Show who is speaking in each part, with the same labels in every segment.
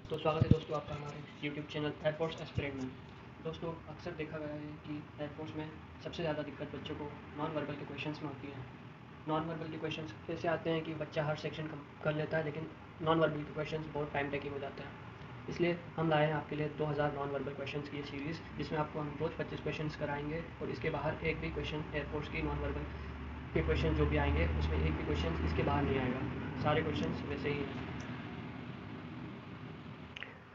Speaker 1: तो स्वागत है दोस्तों आपका हमारे यूट्यूब चैनल एयरफोर्स एस्पिरेंट में। दोस्तों अक्सर देखा गया है कि एयरफोर्स में सबसे ज़्यादा दिक्कत बच्चों को नॉन वर्बल के क्वेश्चंस में होती है। नॉन वर्बल के क्वेश्चंस ऐसे आते हैं कि बच्चा हर सेक्शन कर लेता है, लेकिन नॉन वर्बल के क्वेश्चंस बहुत टाइम टेकिंग हो जाते हैं। इसलिए हम लाए हैं आपके लिए 2000 नॉन वर्बल क्वेश्चंस की ये सीरीज़, जिसमें आपको हम रोज़ 25 क्वेश्चंस कराएंगे और इसके बाहर एक भी क्वेश्चन एयरफोर्स की नॉन वर्बल के क्वेश्चन जो भी आएंगे उसमें एक भी क्वेश्चन इसके बाहर नहीं आएगा, सारे क्वेश्चन वैसे ही हैं।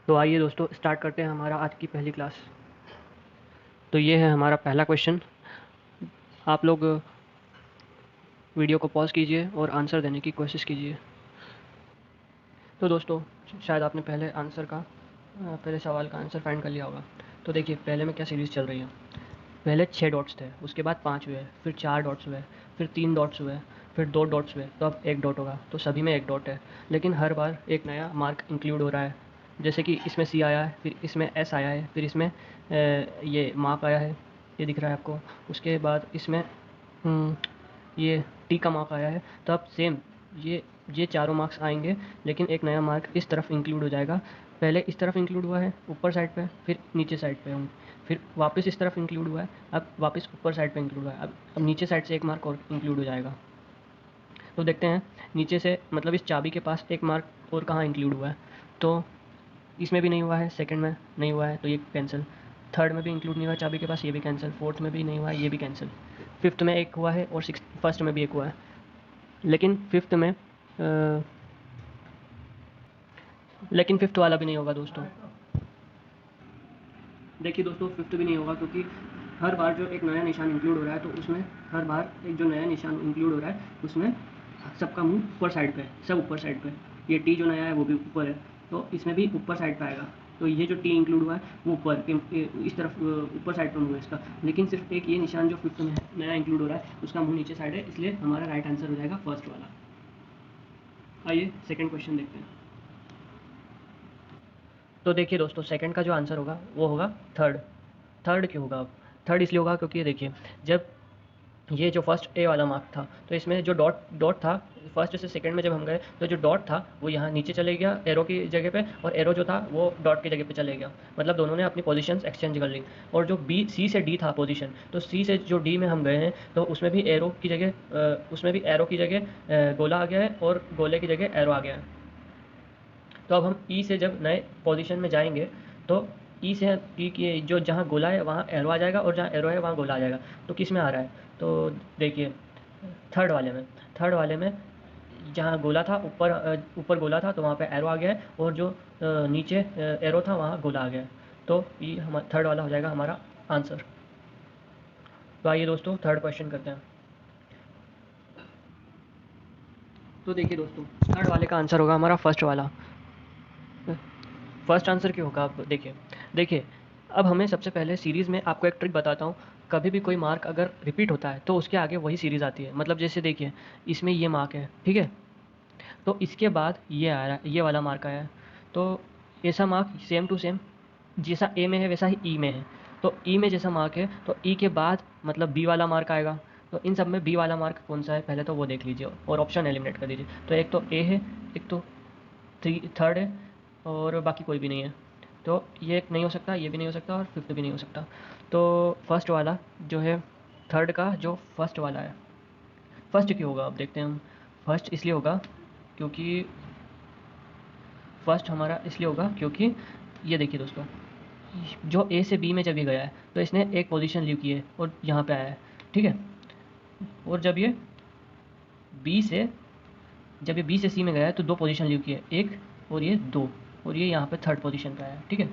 Speaker 1: तो आइए दोस्तों स्टार्ट करते हैं हमारा आज की पहली क्लास। तो ये है हमारा पहला क्वेश्चन। आप लोग वीडियो को पॉज कीजिए और आंसर देने की कोशिश कीजिए। तो दोस्तों शायद आपने पहले सवाल का आंसर फाइंड कर लिया होगा। तो देखिए पहले में क्या सीरीज़ चल रही है। पहले 6 डॉट्स थे, उसके बाद 5 हुए, फिर 4 डॉट्स हुए, फिर 3 डॉट्स हुए, फिर 2 डॉट्स हुए, तो अब 1 डॉट होगा। तो सभी में 1 डॉट है, लेकिन हर बार एक नया मार्क इंक्लूड हो रहा है। जैसे कि इसमें सी आया है, फिर इसमें एस आया है, फिर इसमें ये मार्क आया है, ये दिख रहा है आपको। उसके बाद इसमें ये टी का मार्क आया है। तो अब सेम ये चारों मार्क्स आएंगे, लेकिन एक नया मार्क इस तरफ इंक्लूड हो जाएगा। पहले इस तरफ इंक्लूड हुआ है ऊपर साइड पे, फिर नीचे साइड पे हूँ, फिर वापस इस तरफ इंक्लूड हुआ है, अब वापस ऊपर साइड पे इंक्लूड हुआ है। अब नीचे साइड से एक मार्क और इंक्लूड हो जाएगा। तो देखते हैं नीचे से, मतलब इस चाबी के पास एक मार्क और कहाँ इंक्लूड हुआ है। तो इसमें भी नहीं हुआ है, सेकंड में नहीं हुआ है, तो ये कैंसिल। थर्ड में भी इंक्लूड नहीं हुआ चाबी के पास, ये भी कैंसिल। फोर्थ में भी नहीं हुआ है, ये भी कैंसिल। फिफ्थ में एक हुआ है और फर्स्ट में भी एक हुआ है, लेकिन फिफ्थ वाला भी नहीं होगा दोस्तों। देखिए दोस्तों फिफ्थ भी नहीं होगा, क्योंकि हर बार जो एक नया निशान इंक्लूड हो रहा है, तो उसमें हर बार एक जो नया निशान इंक्लूड हो रहा है उसमें सबका मुंह ऊपर साइड पे, सब ऊपर साइड पे। ये टी जो नया है वो भी ऊपर है, तो इसमें भी ऊपर साइड पे आएगा। तो ये जो टी इंक्लूड हुआ है वो ऊपर इस तरफ ऊपर साइड पे मुँह है इसका, लेकिन सिर्फ एक ये निशान जो फिफ्थ में नया इंक्लूड हो रहा है उसका मुँह नीचे साइड है, इसलिए हमारा राइट आंसर हो जाएगा फर्स्ट वाला। आइए सेकेंड क्वेश्चन देखते हैं। तो देखिए दोस्तों सेकंड का जो आंसर होगा वो होगा थर्ड। थर्ड क्यों होगा? अब थर्ड इसलिए होगा क्योंकि ये देखिए, जब ये जो फर्स्ट ए वाला मार्क था, तो इसमें जो डॉट डॉट था, फर्स्ट से सेकंड में जब हम गए तो जो डॉट था वो यहाँ नीचे चले गया एरो की जगह पे, और एरो जो था वो डॉट की जगह पे चले गया। मतलब दोनों ने अपनी पोजीशंस एक्सचेंज कर ली। और जो बी सी से डी था पोजीशन, तो सी से जो डी में हम गए हैं तो उसमें भी एरो की जगह गोला आ गया है, और गोले की जगह एरो आ गया है। तो अब हम ई से जब नए पोजीशन में जाएंगे तो ई से ई की जो जहाँ गोला है वहाँ एरो आ जाएगा, और जहाँ एरो है वहाँ गोला आ जाएगा। तो किस में आ रहा है? तो देखिए थर्ड वाले में जहाँ गोला था ऊपर गोला था, तो वहाँ पे एरो आ गया है, और जो नीचे एरो था वहाँ गोला आ गया है। तो ये हमारा थर्ड वाला हो जाएगा हमारा आंसर। तो आइए दोस्तों थर्ड क्वेश्चन करते हैं। तो देखिए दोस्तों थर्ड वाले का आंसर होगा हमारा फर्स्ट वाला। फर्स्ट आंसर क्यों होगा? आप देखिए अब हमें सबसे पहले सीरीज़ में आपको एक ट्रिक बताता हूँ। कभी भी कोई मार्क अगर रिपीट होता है तो उसके आगे वही सीरीज़ आती है। मतलब जैसे देखिए इसमें ये मार्क है, ठीक है, तो इसके बाद ये आ रहा है, ये वाला मार्क आया है। तो ऐसा मार्क सेम टू सेम जैसा ए में है वैसा ही ई में है। तो ई में जैसा मार्क है तो ई के बाद मतलब बी वाला मार्क आएगा। तो इन सब में बी वाला मार्क कौन सा है पहले तो वो देख लीजिए, और ऑप्शन एलिमिनेट कर दीजिए। तो एक तो ए है, एक तो थर्ड है, और बाकी कोई भी नहीं है। तो ये नहीं हो सकता, ये भी नहीं हो सकता, और फिफ्थ भी नहीं हो सकता। तो फर्स्ट वाला जो है, थर्ड का जो फर्स्ट वाला है, फर्स्ट क्यों होगा अब देखते हैं हम। फर्स्ट इसलिए होगा क्योंकि ये देखिए दोस्तों, जो ए से बी में जब ये गया है तो इसने एक पोजीशन लीव की है और यहाँ पे आया है, ठीक है। और बी से जब ये बी से सी में गया है तो दो पोजीशन लीव की है, एक और ये दो, और ये यहाँ पे थर्ड पोजीशन पे आया है, ठीक है।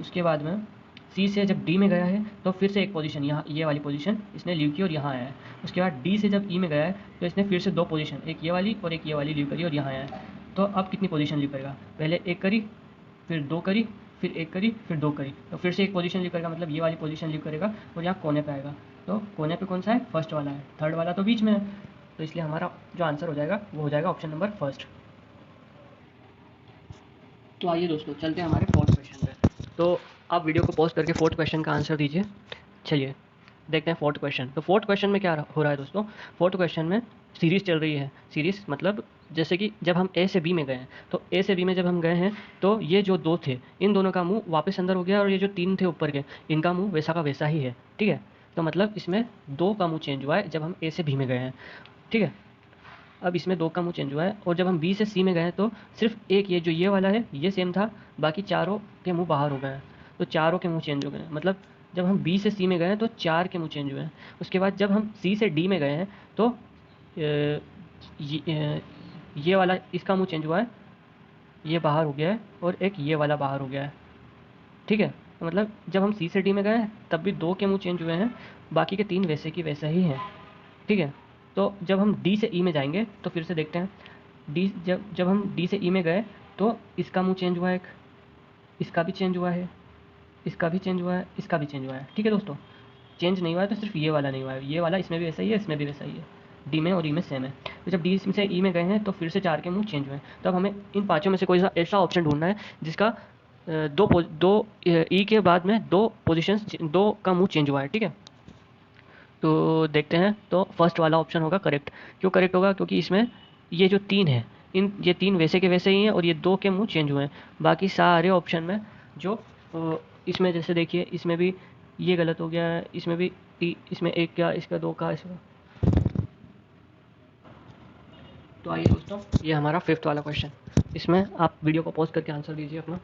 Speaker 1: उसके बाद में सी से जब डी में गया है तो फिर से एक पोजीशन, यहाँ ये वाली पोजीशन इसने लीव की और यहाँ आया है। उसके बाद डी से जब ई में गया है तो इसने फिर से दो पोजीशन, एक ये वाली और एक ये वाली लीव करी और यहाँ आया है। तो अब कितनी पोजीशन लीव करेगा? पहले एक करी, फिर दो करी, फिर एक करी, फिर दो करी, तो फिर से एक पोजीशन लीव करेगा, मतलब ये वाली पोजीशन लीव करेगा और यहाँ कोने पे आएगा। तो कोने पे कौन सा है? फर्स्ट वाला है, थर्ड वाला तो बीच में है। तो इसलिए हमारा जो आंसर हो जाएगा वो हो जाएगा ऑप्शन नंबर फर्स्ट। तो आइए दोस्तों चलते हैं हमारे फोर्थ क्वेश्चन पे। तो आप वीडियो को पॉज करके फोर्थ क्वेश्चन का आंसर दीजिए। चलिए देखते हैं फोर्थ क्वेश्चन। तो फोर्थ क्वेश्चन में क्या हो रहा है दोस्तों? फोर्थ क्वेश्चन में सीरीज़ चल रही है। सीरीज़ मतलब जैसे कि जब हम ए से बी में गए हैं, तो ए से बी में जब हम गए हैं, तो ये जो 2 थे, इन दोनों का मुँह वापस अंदर हो गया और ये जो 3 थे ऊपर के, इनका मुँह वैसा का वैसा ही है, ठीक है? तो मतलब इसमें 2 का मुँह चेंज हुआ है जब हम ए से बी में गए हैं, ठीक है? अब इसमें 2 का मुँह चेंज हुआ है और जब हम बी से सी में गए हैं, तो सिर्फ़ एक ये वाला है, ये सेम था, बाकी चारों के मुँह बाहर हो गए हैं। तो चारों के मुँह चेंज हो गए हैं। मतलब जब हम बी से सी में गए हैं, तो 4 के मुँह चेंज हुए हैं। उसके बाद जब हम सी से डी में गए हैं, तो ये वाला इसका मुँह चेंज हुआ है, ये बाहर हो गया है और एक ये वाला बाहर हो गया है, ठीक है? तो मतलब जब हम सी से डी में गए हैं, तब भी 2 के मुँह चेंज हुए हैं, बाकी के 3 वैसे की वैसा ही हैं, ठीक है? तो जब हम डी से ई में जाएँगे, तो फिर से देखते हैं। जब हम डी से ई में गए, तो इसका मुँह चेंज हुआ है एक, इसका भी चेंज हुआ है, इसका भी चेंज हुआ है, इसका भी चेंज हुआ है, ठीक है दोस्तों? चेंज नहीं हुआ है तो सिर्फ ये वाला नहीं हुआ है, ये वाला इसमें भी वैसा ही है, इसमें भी वैसा ही है, डी में और ई में सेम है। तो जब डी से ई में गए हैं, तो फिर से 4 के मुँह चेंज हुए हैं। तो अब हमें इन पाँचों में से कोई सा ऐसा ऑप्शन ढूँढना है जिसका दो ई के बाद में 2 पोजीशंस 2 का मुँह चेंज हुआ है, ठीक है? तो देखते हैं, तो फर्स्ट वाला ऑप्शन होगा करेक्ट। क्यों करेक्ट होगा? क्योंकि इसमें ये जो 3 है, ये 3 वैसे के वैसे ही हैं और ये 2 के मुँह चेंज हुए हैं। बाकी सारे ऑप्शन में जो इसमें जैसे देखिए, इसमें भी ये गलत हो गया है, इसमें भी इसमें 1 का, इसका 2 का, इसमें। तो आइए दोस्तों, ये हमारा 5th वाला क्वेश्चन। इसमें आप वीडियो को पॉज करके आंसर दीजिए अपना।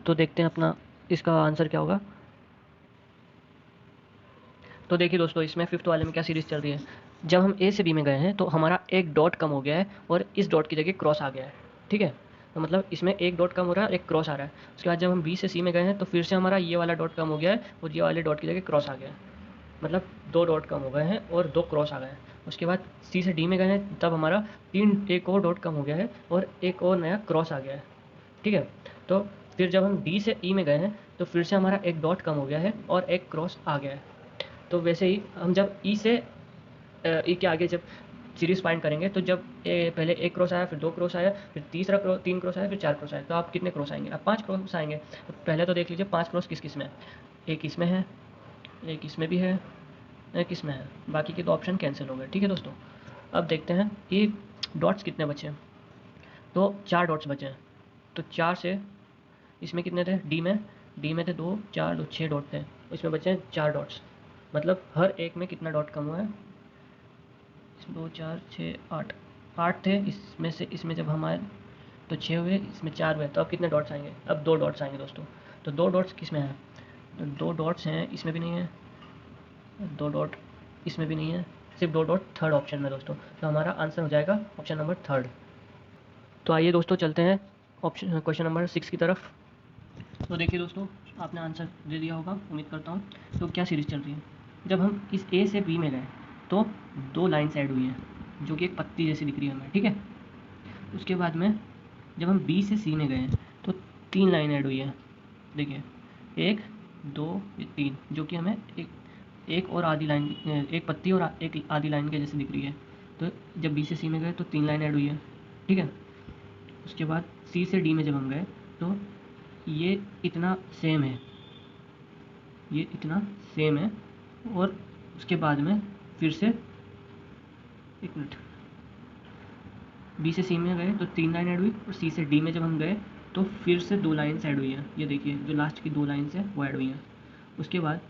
Speaker 1: तो देखते हैं अपना इसका आंसर क्या होगा। तो देखिए दोस्तों, इसमें 5th वाले में क्या सीरीज़ चल रही है। जब हम ए से बी में गए हैं, तो हमारा एक डॉट कम हो गया है और इस डॉट की जगह क्रॉस आ गया है, ठीक है? तो मतलब इसमें एक डॉट कम हो रहा है और एक क्रॉस आ रहा है। उसके बाद जब हम बी से सी में गए हैं, तो फिर से हमारा ये वाला डॉट कम हो गया है और ये वाले डॉट की जगह क्रॉस आ गया है। मतलब 2 डॉट कम हो गए हैं और 2 क्रॉस आ गए हैं। उसके बाद सी से डी में गए हैं, तब हमारा एक और डॉट कम हो गया है और एक और नया क्रॉस आ गया है, ठीक है? तो फिर जब हम डी से ई में गए हैं, तो फिर से हमारा एक डॉट कम हो गया है और एक क्रॉस आ गया है। तो वैसे ही हम जब ई से ई के आगे जब सीरीज़ फाइंड करेंगे, तो जब पहले एक क्रॉस आया, फिर 2 क्रॉस आया, फिर तीसरा 3 क्रॉस आया, फिर 4 क्रॉस आया, तो आप कितने क्रॉस आएंगे? अब 5 क्रॉस आएंगे। तो पहले तो देख लीजिए 5 क्रॉस किस किस में है। एक इसमें है, एक इसमें भी है, एक इसमें है। बाकी के 2 ऑप्शन कैंसिल हो गए, ठीक है दोस्तों? अब देखते हैं कि डॉट्स कितने बचे हैं। तो 4 डॉट्स बचे हैं। तो 4 से इसमें कितने थे? डी में थे 2, 4, 2, 6 डॉट थे। इसमें बचे हैं 4 डॉट्स। मतलब हर एक में कितना डॉट कम हुआ है? 2, 4, 6, 8, 8 थे। इसमें से इसमें जब हम आए, तो 6 हुए, इसमें 4 हुए। तो अब कितने डॉट्स आएंगे? अब 2 डॉट्स आएंगे दोस्तों। तो 2 डॉट्स किस में हैं? तो 2 डॉट्स हैं, इसमें भी नहीं है, 2 डॉट इसमें भी नहीं है, सिर्फ 2 डॉट थर्ड ऑप्शन में दोस्तों। तो हमारा आंसर हो जाएगा ऑप्शन नंबर थर्ड। तो आइए दोस्तों, चलते हैं क्वेश्चन नंबर 6 की तरफ। तो देखिए दोस्तों, आपने आंसर दे दिया होगा, उम्मीद करता हूँ। तो क्या सीरीज़ चल रही है? जब हम इस ए से बी में गए, तो 2 लाइन्स ऐड हुई हैं, जो कि एक पत्ती जैसी दिख रही है हमें, ठीक है? उसके बाद में जब हम बी से सी में गए, तो 3 लाइन ऐड हुई है। देखिए, 1, 2, ये 3, जो कि हमें एक और आधी लाइन, एक पत्ती और एक आधी लाइन के जैसे दिख रही है। तो जब बी से सी में गए, तो 3 लाइन ऐड हुई है, ठीक है? उसके बाद सी से डी में जब हम गए, तो ये इतना सेम है, ये इतना सेम है। और उसके बाद में फिर से, एक मिनट, बी से सी में गए तो 3 लाइन ऐड हुई और सी से डी में जब हम गए, तो फिर से 2 लाइन्स ऐड हुई हैं। ये देखिए, जो लास्ट की 2 लाइन्स हैं वो ऐड हुई हैं। उसके बाद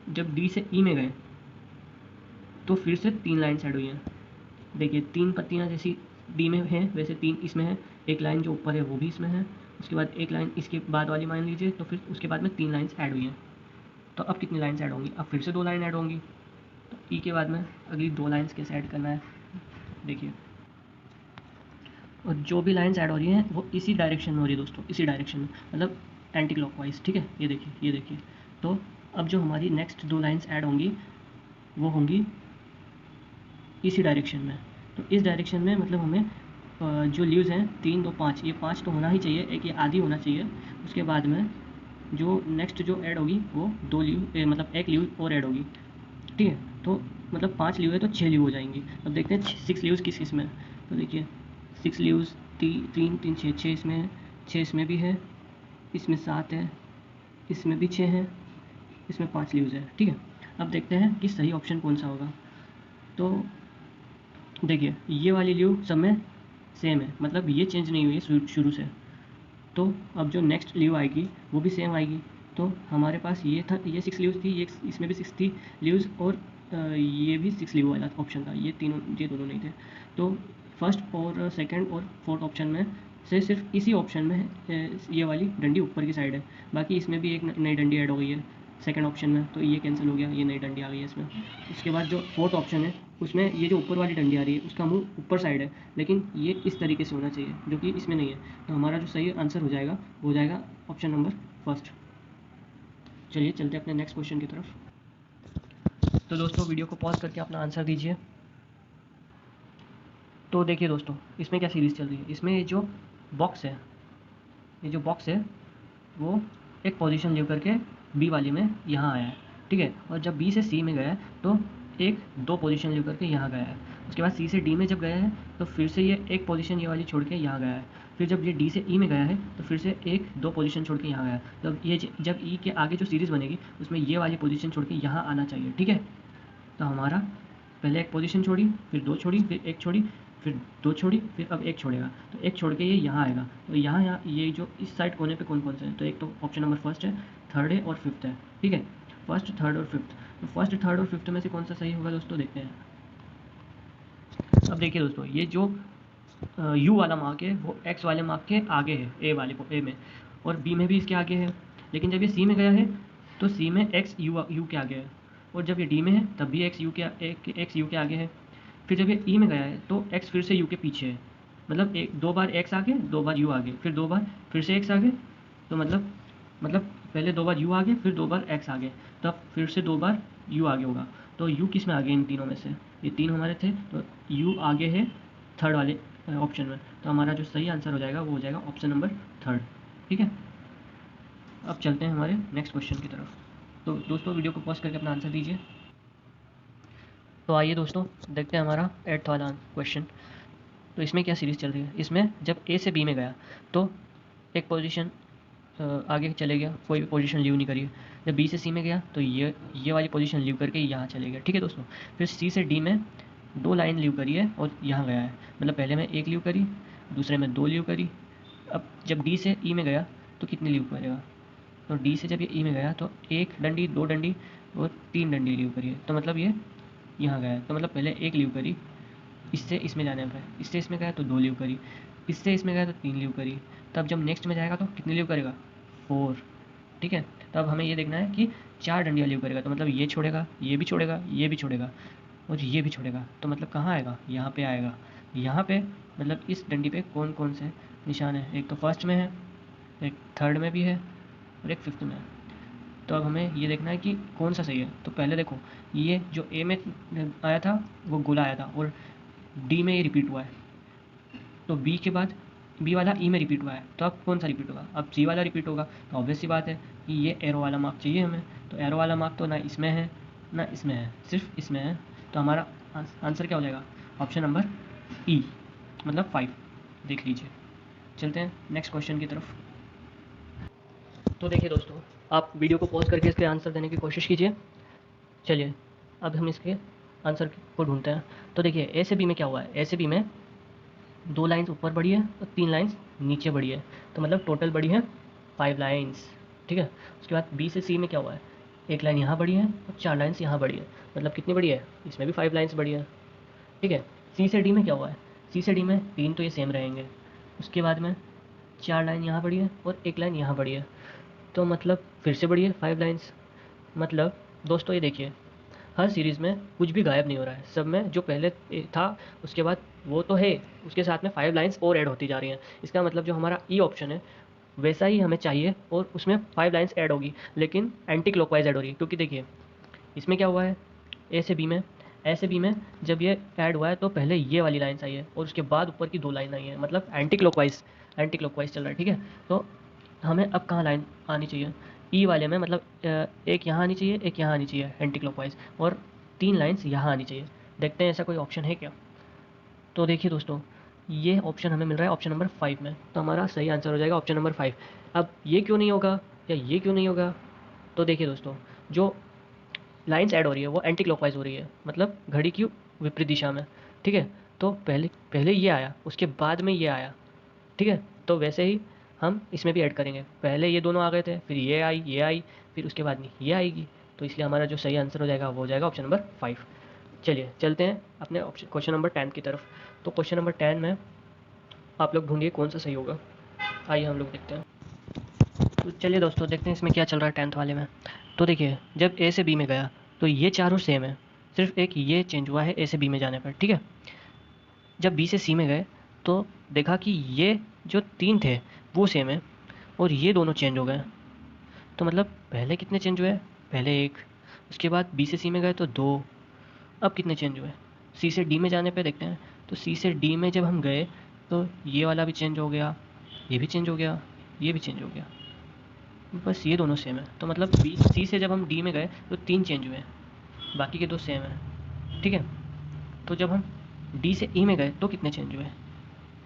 Speaker 1: जब डी से ई में गए, तो फिर से 3 लाइन्स ऐड हुई हैं। देखिए, 3 पत्तियाँ जैसी डी में हैं, वैसे 3 इसमें हैं। एक लाइन जो ऊपर है वो भी इसमें है। उसके बाद एक लाइन इसके बाद वाली मान लीजिए, तो फिर उसके बाद में 3 लाइन्स ऐड हुई हैं। तो अब कितनी लाइन्स ऐड होंगी? अब फिर से 2 लाइन ऐड होंगी। तो ई के बाद में अगली 2 लाइन्स कैसे ऐड करना है, देखिए। और जो भी लाइन्स ऐड हो रही हैं, वो इसी डायरेक्शन में हो रही है दोस्तों, इसी डायरेक्शन में, मतलब एंटी क्लॉकवाइज, ठीक है? ये देखिए, ये देखिए। तो अब जो हमारी नेक्स्ट 2 लाइन्स ऐड होंगी, वो होंगी इसी डायरेक्शन में। तो इस डायरेक्शन में मतलब हमें जो लीव्स हैं 3, 2, 5, ये 5 तो होना ही चाहिए, एक ये आधी होना चाहिए। उसके बाद में जो नेक्स्ट जो ऐड होगी, वो 2 लीव, मतलब 1 लीव और ऐड होगी, ठीक है? तो मतलब 5 लीव है तो 6 लीव हो जाएंगी। अब देखते हैं 6 लीव्स किस किस में। तो देखिए, 6 लीव्स, 3, 3, 6, 6 इसमें है, 6 इसमें भी है, इसमें 7 है, इसमें भी 6 है, इसमें 5 लीव्स है, ठीक है? अब देखते हैं कि सही ऑप्शन कौन सा होगा। तो देखिए ये वाली लीव सब में सेम है, मतलब ये चेंज नहीं हुई है शुरू से। तो अब जो नेक्स्ट लीव आएगी वो भी सेम आएगी। तो हमारे पास ये था, ये 6 लीव्स थी, ये इसमें भी 6 थी लीव्स, और ये भी 6 लीव वाला ऑप्शन था, ये दोनों नहीं थे। तो फर्स्ट और सेकंड और फोर्थ ऑप्शन में से सिर्फ इसी ऑप्शन में ये वाली डंडी ऊपर की साइड है, बाकी इसमें भी एक नई डंडी ऐड हो गई है सेकंड ऑप्शन में, तो ये कैंसिल हो गया, ये नई डंडी आ गई है इसमें। उसके बाद जो फोर्थ ऑप्शन है उसमें ये जो ऊपर वाली डंडी आ रही है उसका मुंह ऊपर साइड है, लेकिन ये इस तरीके से होना चाहिए जो कि इसमें नहीं है। तो हमारा जो सही आंसर हो जाएगा वो हो जाएगा ऑप्शन नंबर फर्स्ट। चलिए चलते हैं अपने नेक्स्ट क्वेश्चन की तरफ। तो दोस्तों वीडियो को पॉज करके अपना आंसर दीजिए। तो देखिए दोस्तों इसमें क्या सीरीज़ चल रही है, इसमें ये जो बॉक्स है, ये जो बॉक्स है वो एक पोजीशन लीव करके बी वाले में यहाँ आया है, ठीक है। और जब बी से सी में गया है तो एक दो पोजीशन लीव करके यहाँ गया है। उसके बाद सी से डी में जब गया है तो फिर से ये एक पोजीशन ये वाली छोड़ के यहाँ गया है। फिर जब ये डी से ई में गया है तो फिर से एक दो पोजीशन छोड़ के यहाँ गया है। तो ये जब ई के आगे जो सीरीज़ बनेगी उसमें ये वाली पोजीशन छोड़ के यहाँ आना चाहिए, ठीक है। तो हमारा पहले एक पोजीशन छोड़ी, फिर दो छोड़ी, फिर एक छोड़ी, फिर दो छोड़ी, फिर अब एक छोड़ेगा, तो एक छोड़ के ये यहाँ आएगा। तो यहाँ ये जो इस साइड कोने पे कौन कौन से हैं, तो एक तो ऑप्शन नंबर फर्स्ट है, थर्ड है और फिफ्थ है, ठीक है। फर्स्ट, थर्ड और फिफ्थ, तो फर्स्ट, थर्ड और फिफ्थ में से कौन सा सही होगा दोस्तों, देखते हैं। अब देखिए दोस्तों ये जो यू वाला मार्क है वो एक्स वाले मार्क के आगे है, ए वाले को ए में, और बी में भी इसके आगे है। लेकिन जब ये सी में गया है तो सी में एक्स यू के आगे है, और जब ये डी में है तब भी एक्स यू के आगे है। फिर जब ये ई में गया है तो एक्स फिर से यू के पीछे है, मतलब एक दो बार एक्स आगे, दो बार यू आगे, फिर दो बार फिर से एक्स आगे। तो मतलब पहले दो बार यू आगे, फिर दो बार एक्स आगे, तब फिर से दो बार यू आगे होगा। तो यू किस में आगे इन तीनों में से, ये तीन हमारे थे, तो यू आगे है थर्ड वाले ऑप्शन में। तो हमारा जो सही आंसर हो जाएगा वो हो जाएगा ऑप्शन नंबर थर्ड, ठीक है। अब चलते हैं हमारे नेक्स्ट क्वेश्चन की तरफ। तो दोस्तों वीडियो को पॉज करके अपना आंसर दीजिए। तो आइए दोस्तों देखते हैं हमारा 8th वाला क्वेश्चन। तो इसमें क्या सीरीज़ चल रही है, इसमें जब ए से बी में गया तो एक पोजीशन आगे चले गया, कोई भी पोजीशन लीव नहीं करी। जब बी से सी में गया तो ये वाली पोजीशन लीव करके यहाँ चले गया, ठीक है दोस्तों। फिर सी से डी में दो लाइन लीव करी है और यहाँ गया है, मतलब पहले में एक लीव करी, दूसरे में दो लीव करी। अब जब डी से ई में गया तो कितनी लीव करेगा, तो डी से जब ये ई में गया तो एक डंडी, दो डंडी और तीन डंडी लीव करी है। तो मतलब ये यहाँ गया है, तो मतलब पहले एक लीव करी, इससे इसमें जाने पर, इससे इसमें गया तो दो लीव करी, इससे इसमें गया तो तीन लीव करी। तब जब नेक्स्ट में जाएगा तो कितनी लीव करेगा, 4, ठीक है। तब हमें ये देखना है कि 4 डंडियाँ लीव करेगा, तो मतलब ये छोड़ेगा, ये भी छोड़ेगा, ये भी छोड़ेगा और ये भी छोड़ेगा। तो मतलब कहाँ आएगा, यहाँ पे आएगा। यहाँ पे मतलब इस डंडी पे कौन कौन से निशान है, एक तो फर्स्ट में है, एक थर्ड में भी है और एक फिफ्थ में है। तो अब हमें ये देखना है कि कौन सा सही है। तो पहले देखो ये जो ए में आया था वो गोला आया था और डी में ये रिपीट हुआ है, तो बी के बाद बी वाला ई में रिपीट हुआ है, तो अब कौन सा रिपीट होगा, अब सी वाला रिपीट होगा। तो ऑब्वियस सी बात है कि ये एरो वाला मार्क चाहिए हमें, तो एरो वाला मार्क तो ना इसमें है ना इसमें है, सिर्फ इसमें है। तो हमारा आंसर क्या हो जाएगा, ऑप्शन नंबर ई, मतलब 5, देख लीजिए। चलते हैं नेक्स्ट क्वेश्चन की तरफ। तो देखिए दोस्तों आप वीडियो को पॉज करके इसके आंसर देने की कोशिश कीजिए। चलिए अब हम इसके आंसर को ढूंढते हैं। तो देखिए ए से बी में क्या हुआ है, ए से बी में 2 लाइन्स ऊपर बढ़ी है और 3 लाइन्स नीचे बढ़ी है, तो मतलब टोटल बढ़ी है 5 लाइन्स, ठीक है। उसके बाद बी से सी में क्या हुआ है, एक लाइन यहाँ बढ़ी है और 4 लाइन्स यहाँ बढ़ी है, मतलब कितनी बढ़ी है, इसमें भी 5 लाइन्स बढ़ी है, ठीक है। सी से डी में क्या हुआ है, सी से डी में 3 तो ये सेम रहेंगे, उसके बाद में 4 लाइन यहाँ बढ़ी है और एक लाइन यहाँ बढ़ी है, तो मतलब फिर से बढ़ी है 5 लाइन्स। मतलब दोस्तों ये देखिए हर सीरीज़ में कुछ भी गायब नहीं हो रहा है, सब में जो पहले था उसके बाद वो तो है, उसके साथ में 5 लाइन्स और ऐड होती जा रही हैं। इसका मतलब जो हमारा ई ऑप्शन है वैसा ही हमें चाहिए और उसमें 5 लाइन्स ऐड होगी, लेकिन एंटी क्लॉकवाइज ऐड हो रही है। क्योंकि देखिए इसमें क्या हुआ है, ए से बी में, ए से बी में जब ये ऐड हुआ है तो पहले ये वाली लाइन्स आई है और उसके बाद ऊपर की 2 लाइन आई है, मतलब एंटी क्लॉकवाइज चल रहा है, ठीक है। तो हमें अब कहाँ लाइन आनी चाहिए, ई वाले में, मतलब एक यहाँ आनी चाहिए, एक यहाँ आनी चाहिए एंटी क्लॉकवाइज, और 3 लाइन्स यहाँ आनी चाहिए। देखते हैं ऐसा कोई ऑप्शन है क्या। तो देखिए दोस्तों ये ऑप्शन हमें मिल रहा है ऑप्शन नंबर 5 में, तो हमारा सही आंसर हो जाएगा ऑप्शन नंबर 5। अब ये क्यों नहीं होगा या ये क्यों नहीं होगा, तो देखिए दोस्तों जो लाइन्स ऐड हो रही है वो एंटी क्लॉकवाइज हो रही है, मतलब घड़ी की विपरीत दिशा में, ठीक है। तो पहले पहले ये आया, उसके बाद में ये आया, ठीक है। तो वैसे ही हम इसमें भी ऐड करेंगे, पहले ये दोनों आ गए थे, फिर ये आई, फिर उसके बाद में ये आएगी। तो इसलिए हमारा जो सही आंसर हो जाएगा वो हो जाएगा ऑप्शन नंबर 5। चलिए चलते हैं अपने ऑप्शन क्वेश्चन नंबर 10 की तरफ। तो क्वेश्चन नंबर 10 में आप लोग ढूंढिए कौन सा सही होगा। आइए हम लोग देखते हैं। तो चलिए दोस्तों देखते हैं इसमें क्या चल रहा है 10th वाले में। तो देखिए जब ए से बी में गया तो ये चारों सेम है, सिर्फ एक ये चेंज हुआ है ए से बी में जाने पर, ठीक है। जब बी से सी में गए तो देखा कि ये जो 3 थे वो सेम है और ये दोनों चेंज हो गए। तो मतलब पहले कितने चेंज हुए? पहले 1, उसके बाद बी से सी में गए तो 2, अब कितने चेंज हुए? सी से डी में जाने पे देखते हैं। तो सी से डी में जब हम गए तो ये वाला भी चेंज हो गया, ये भी चेंज हो गया, ये भी चेंज हो गया, बस ये दोनों सेम है। तो मतलब बी सी से जब हम डी में गए तो 3 चेंज हुए, बाकी के 2 सेम हैं, ठीक है। तो जब हम डी से ई में गए तो कितने चेंज हुए?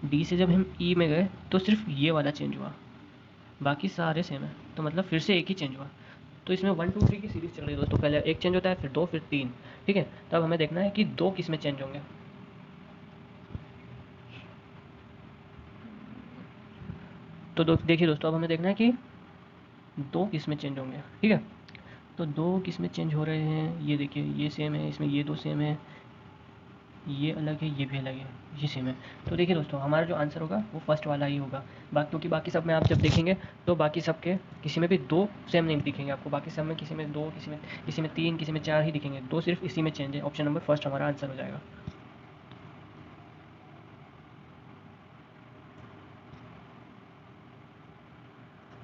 Speaker 1: डी से जब हम ई में गए तो सिर्फ ये वाला चेंज हुआ, बाकी सारे सेम है। तो मतलब फिर से एक ही चेंज हुआ। तो इसमें 1 2 3 की सीरीज़ चल रही है दोस्तों, पहले एक चेंज होता है, फिर 2, फिर 3, ठीक है। तब हमें देखना है कि 2 किस में चेंज होंगे। तो देखिए दोस्तों, अब हमें देखना है कि 2 किस में चेंज होंगे, ठीक है। तो 2 किस में चेंज हो रहे हैं, ये देखिए ये सेम है, इसमें ये 2 सेम है, ये अलग है, ये भी अलग है, ये सेम है। तो देखिए दोस्तों हमारा जो आंसर होगा वो फर्स्ट वाला ही होगा। क्योंकि बाकी सब में आप जब देखेंगे तो बाकी सब के किसी में भी 2 सेम नहीं दिखेंगे आपको, बाकी सब में किसी में 2, किसी में 3, किसी में 4 ही दिखेंगे, 2 सिर्फ इसी में चेंज है। ऑप्शन नंबर फर्स्ट हमारा आंसर हो जाएगा।